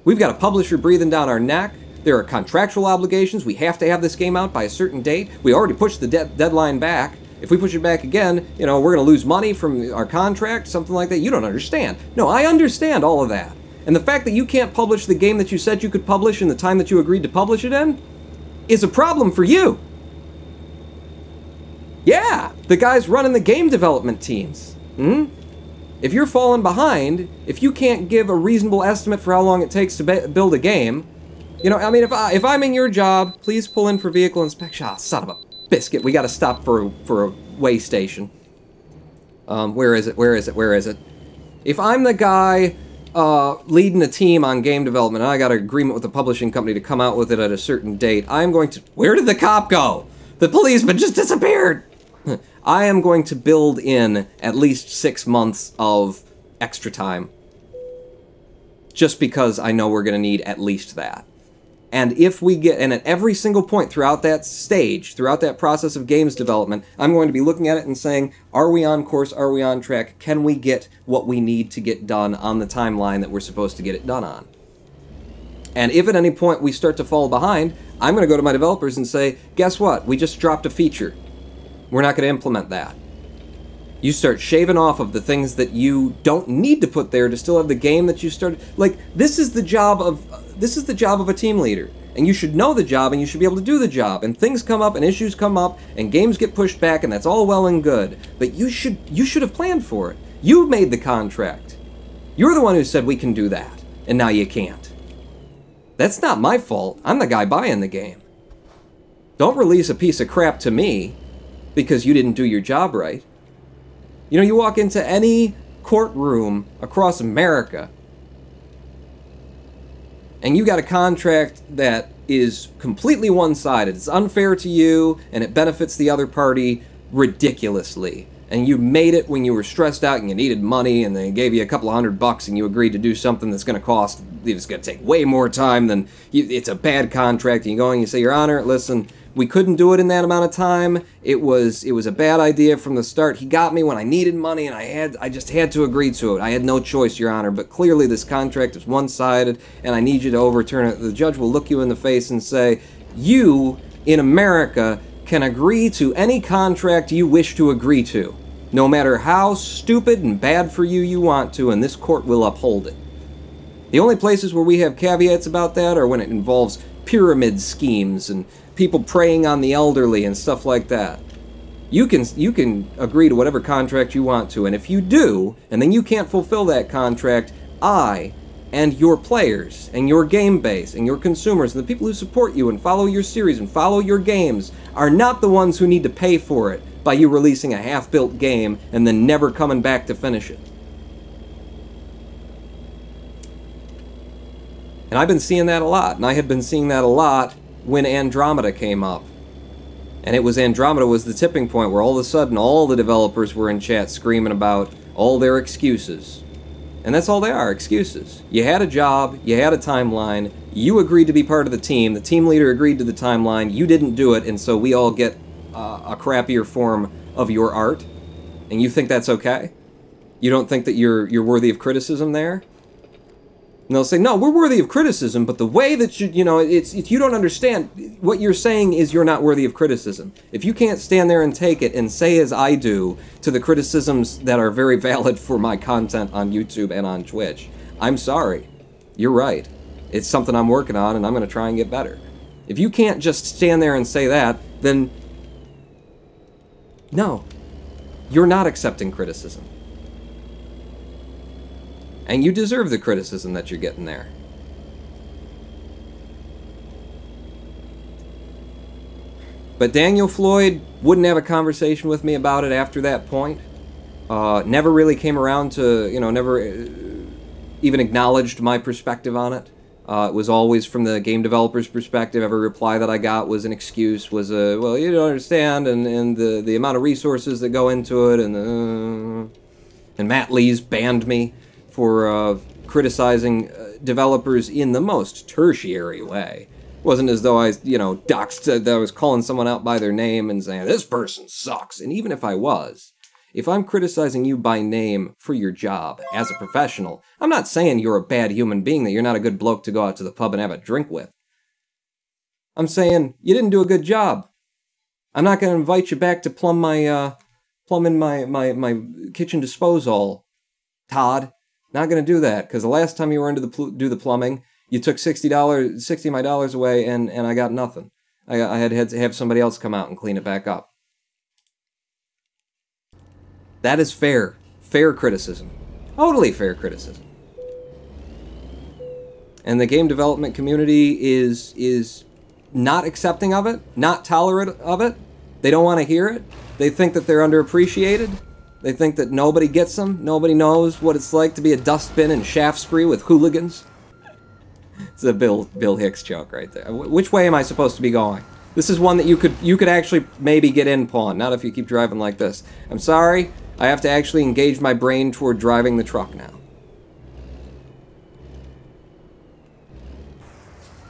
A: We've got a publisher breathing down our neck. There are contractual obligations. We have to have this game out by a certain date. We already pushed the deadline back. If we push it back again, you know, we're going to lose money from our contract, something like that. You don't understand. No, I understand all of that. And the fact that you can't publish the game that you said you could publish in the time that you agreed to publish it in is a problem for you. Yeah, the guys running the game development teams. If you're falling behind, if you can't give a reasonable estimate for how long it takes to build a game, you know, I mean, if I'm in your job, please pull in for vehicle inspection. Ah, son of a biscuit, we got to stop for a way station. Where is it? If I'm the guy leading a team on game development, and I got an agreement with the publishing company to come out with it at a certain date, I'm going to... Where did the cop go? The policeman just disappeared! I am going to build in at least 6 months of extra time. Just because I know we're going to need at least that. And if we get... And at every single point throughout that stage, throughout that process of games development, I'm going to be looking at it and saying, are we on course? Are we on track? Can we get what we need to get done on the timeline that we're supposed to get it done on? And if at any point we start to fall behind, I'm going to go to my developers and say, guess what? We just dropped a feature. We're not going to implement that. You start shaving off of the things that you don't need to put there to still have the game that you started. Like, this is the job of a team leader. And you should know the job, and you should be able to do the job. And things come up, and issues come up, and games get pushed back, and that's all well and good. But you should have planned for it. You made the contract. You're the one who said we can do that, and now you can't. That's not my fault. I'm the guy buying the game. Don't release a piece of crap to me because you didn't do your job right. You know, you walk into any courtroom across America and you got a contract that is completely one-sided. It's unfair to you and it benefits the other party ridiculously. And you made it when you were stressed out and you needed money and they gave you a couple of $100 and you agreed to do something that's going to cost, it's going to take way more time than, it's a bad contract, and you go and you say, Your Honor, listen, we couldn't do it in that amount of time. It was a bad idea from the start. He got me when I needed money, and I just had to agree to it. I had no choice, Your Honor. But clearly, this contract is one-sided, and I need you to overturn it. The judge will look you in the face and say, "You in America can agree to any contract you wish to agree to, no matter how stupid and bad for you you want to, and this court will uphold it." The only places where we have caveats about that are when it involves pyramid schemes and people preying on the elderly and stuff like that. You can agree to whatever contract you want to, and if you do, and then you can't fulfill that contract, I and your players and your game base and your consumers and the people who support you and follow your series and follow your games are not the ones who need to pay for it by you releasing a half-built game and then never coming back to finish it. And I've been seeing that a lot, and I had been seeing that a lot when Andromeda came up. And it was Andromeda was the tipping point where all of a sudden all the developers were in chat screaming about all their excuses. And that's all they are, excuses. You had a job, you had a timeline, you agreed to be part of the team leader agreed to the timeline, you didn't do it, and so we all get a crappier form of your art. And you think that's okay? You don't think that you're worthy of criticism there? And they'll say, no, we're worthy of criticism, but the way that it's you don't understand. What you're saying is you're not worthy of criticism. If you can't stand there and take it and say as I do to the criticisms that are very valid for my content on YouTube and on Twitch, I'm sorry. You're right. It's something I'm working on and I'm going to try and get better. If you can't just stand there and say that, then no, you're not accepting criticism. And you deserve the criticism that you're getting there. But Daniel Floyd wouldn't have a conversation with me about it after that point. Never really came around to, never even acknowledged my perspective on it. It was always from the game developer's perspective. Every reply that I got was an excuse, was a, well, you don't understand, and the amount of resources that go into it, and Matt Lees banned me for criticizing developers in the most tertiary way. It wasn't as though I, doxed, that I was calling someone out by their name and saying, this person sucks. And even if I was, if I'm criticizing you by name for your job as a professional, I'm not saying you're a bad human being, that you're not a good bloke to go out to the pub and have a drink with. I'm saying, you didn't do a good job. I'm not going to invite you back to plumb in my kitchen disposal, Todd. Not going to do that, because the last time you were in to do the plumbing, you took $60 of my dollars away, and I got nothing. I had to have somebody else come out and clean it back up. That is fair. Fair criticism. Totally fair criticism. And the game development community is not accepting of it, not tolerant of it. They don't want to hear it. They think that they're underappreciated. They think that nobody gets them. Nobody knows what it's like to be a dustbin in Shaftesbury with hooligans. It's a Bill Hicks joke right there. Which way am I supposed to be going? This is one that you could actually maybe get in, Pawn. Not if you keep driving like this. I'm sorry. I have to actually engage my brain toward driving the truck now.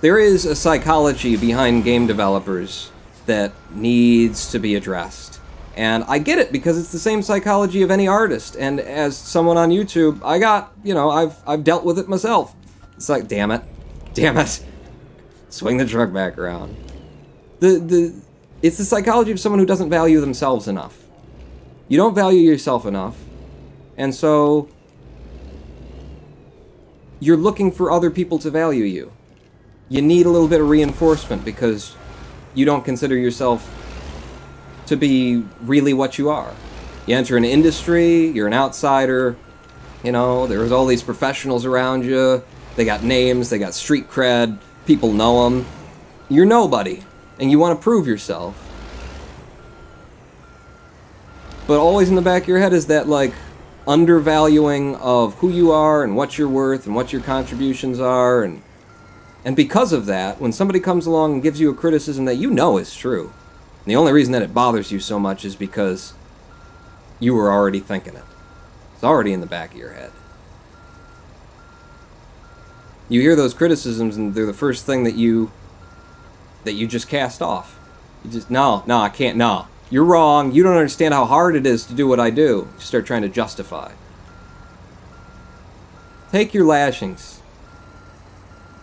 A: There is a psychology behind game developers that needs to be addressed. And I get it, because it's the same psychology of any artist. And as someone on YouTube, I got, you know, I've dealt with it myself. It's like, damn it. Damn it. Swing the truck back around. It's the psychology of someone who doesn't value themselves enough. You don't value yourself enough. And so you're looking for other people to value you. You need a little bit of reinforcement because you don't consider yourself to be really what you are. You enter an industry, you're an outsider, you know, there's all these professionals around you, they got names, they got street cred, people know them. You're nobody, and you want to prove yourself. But always in the back of your head is that, like, undervaluing of who you are and what you're worth and what your contributions are, and because of that, when somebody comes along and gives you a criticism that you know is true, and the only reason that it bothers you so much is because you were already thinking it. It's already in the back of your head. You hear those criticisms and they're the first thing that you just cast off. You just, no, I can't, no. You're wrong. You don't understand how hard it is to do what I do. You start trying to justify. Take your lashings.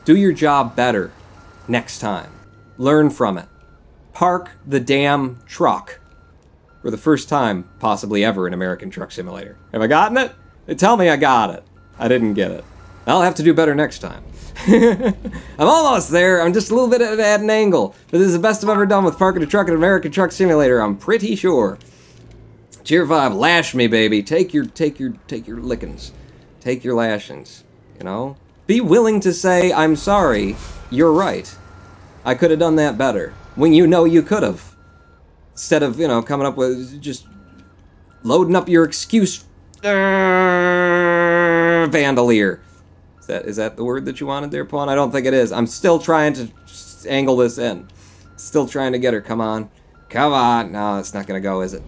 A: Do your job better next time. Learn from it. Park the damn truck. For the first time, possibly ever, in American Truck Simulator. Have I gotten it? They tell me I got it. I didn't get it. I'll have to do better next time. I'm almost there. I'm just a little bit at an angle. But this is the best I've ever done with parking a truck in American Truck Simulator. I'm pretty sure. Tier 5, lash me, baby. Take your lickings. Take your lashings. You know? Be willing to say, I'm sorry. You're right. I could have done that better. When you know you could have. Instead of, you know, coming up with just loading up your excuse bandolier. Is that the word that you wanted there, Pawn? I don't think it is. I'm still trying to angle this in. Still trying to get her. Come on. Come on. No, it's not going to go, is it?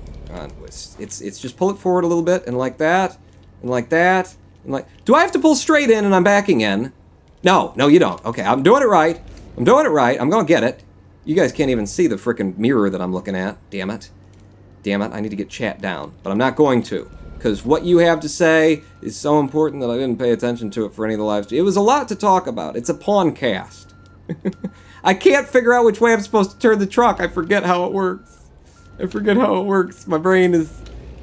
A: It's just pull it forward a little bit, and like that, and like that, and like... Do I have to pull straight in and I'm backing in? No, you don't. Okay, I'm doing it right. I'm doing it right. I'm going to get it. You guys can't even see the frickin' mirror that I'm looking at. Damn it. Damn it, I need to get chat down. But I'm not going to. Because what you have to say is so important that I didn't pay attention to it for any of the live streams. It was a lot to talk about. It's a PAWNcast. I can't figure out which way I'm supposed to turn the truck. I forget how it works. I forget how it works. My brain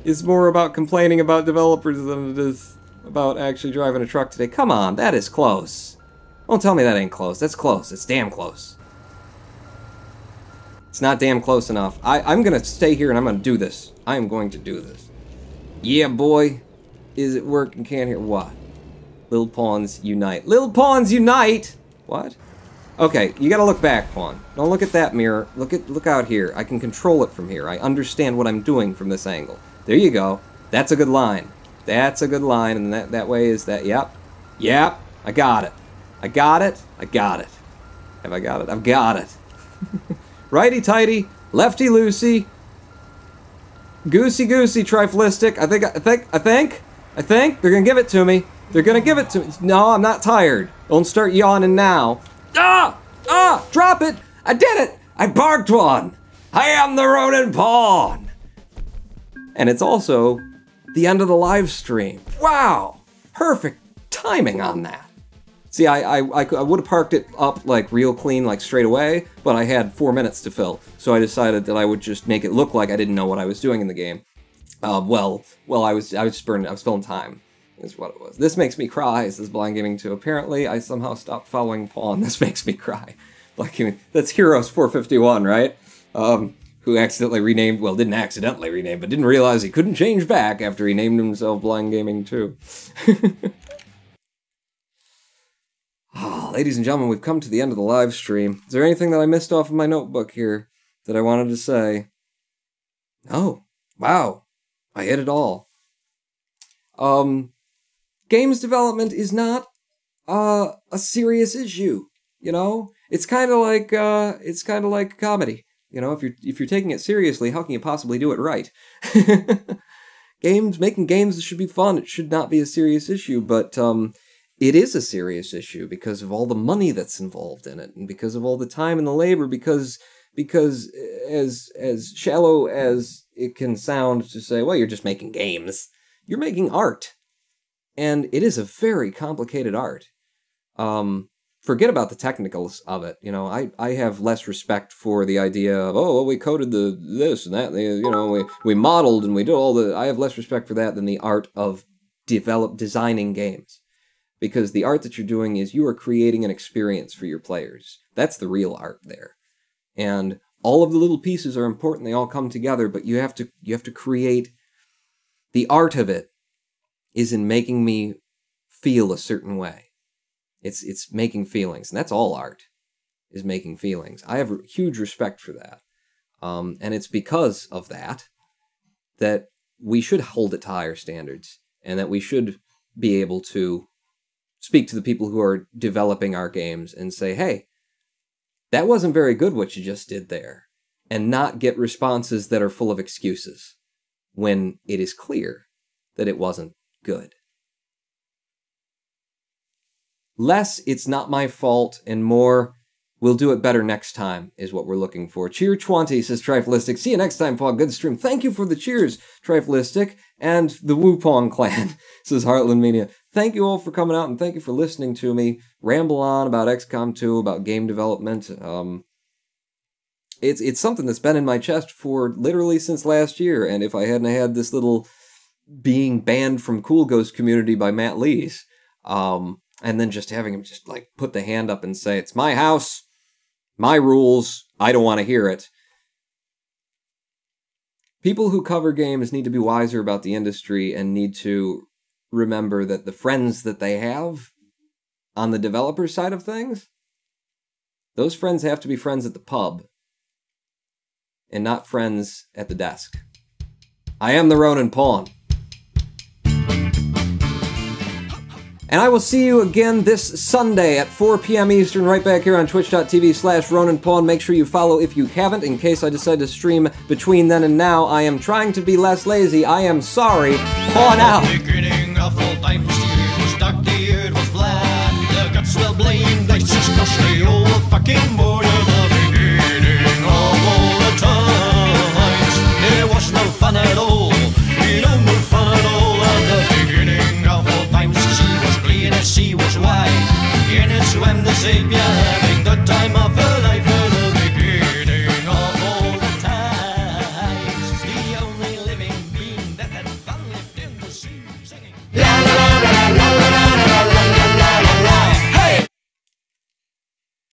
A: is more about complaining about developers than it is about actually driving a truck today. Come on, that is close. Don't tell me that ain't close. That's close. It's damn close. It's not damn close enough. I'm going to stay here and I'm going to do this. I am going to do this. Yeah, boy. Is it working? Can't hear what? Little pawns unite. Little pawns unite! What? Okay, you gotta look back, Pawn. Don't look at that mirror. Look out here. I can control it from here. I understand what I'm doing from this angle. There you go. That's a good line. That's a good line, and that way is that, yep. Yep. I got it. I got it. I got it. Have I got it? I've got it. Righty-tighty, lefty-loosey, goosey-goosey, triflistic. I think they're gonna give it to me. They're gonna give it to me. No, I'm not tired. Don't start yawning now. Drop it. I did it. I barked one. I am the rodent pawn. And it's also the end of the live stream. Wow, perfect timing on that. See, I would have parked it up, like, real clean, like, straight away, but I had 4 minutes to fill, so I decided that I would just make it look like I didn't know what I was doing in the game. I was filling time, is what it was. This makes me cry, says Blind Gaming 2. Apparently, I somehow stopped following Pawn. This makes me cry. Blind Gaming, that's Heroes 451, right? Who accidentally renamed, well, didn't accidentally rename, but didn't realize he couldn't change back after he named himself Blind Gaming 2. Ladies and gentlemen, we've come to the end of the live stream. Is there anything that I missed off of my notebook here that I wanted to say? Oh, wow. I hit it all. Games development is not a serious issue, you know? It's kind of like comedy. You know, if you're taking it seriously, how can you possibly do it right? Making games should be fun. It should not be a serious issue, but it is a serious issue because of all the money that's involved in it, and because of all the time and the labor, because as shallow as it can sound to say, well, you're just making games, you're making art. And it is a very complicated art. Forget about the technicals of it. You know, I have less respect for the idea of, oh, well, we coded this and that, you know, we modeled and we did all the... I have less respect for that than the art of designing games. Because the art that you're doing is you are creating an experience for your players. That's the real art there. And all of the little pieces are important. They all come together, but you have to create... The art of it is in making me feel a certain way. It's making feelings, and that's all art, is making feelings. I have huge respect for that. And it's because of that we should hold it to higher standards, and that we should be able to speak to the people who are developing our games and say, hey, that wasn't very good what you just did there, and not get responses that are full of excuses when it is clear that it wasn't good. Less, it's not my fault, and more, we'll do it better next time, is what we're looking for. Cheer 20, says Triflistic. See you next time, Paul. Good stream. Thank you for the cheers, Triflistic, and the Wupong clan, says Heartland Media. Thank you all for coming out, and thank you for listening to me ramble on about XCOM 2, about game development. It's something that's been in my chest for literally since last year, and if I hadn't had this little being banned from Cool Ghost community by Matt Lees, and then just having him just like put the hand up and say, it's my house, my rules, I don't want to hear it. People who cover games need to be wiser about the industry and need to remember that the friends that they have on the developer side of things, those friends have to be friends at the pub and not friends at the desk. I am the Ronin Pawn. And I will see you again this Sunday at 4 p.m. Eastern, right back here on twitch.tv/RoninPawn. Make sure you follow if you haven't, in case I decide to stream between then and now. I am trying to be less lazy. I am sorry. Pawn out.
B: Beginning of all time, was dark, the earth was black. The guts will blame, they just go straight over fucking border.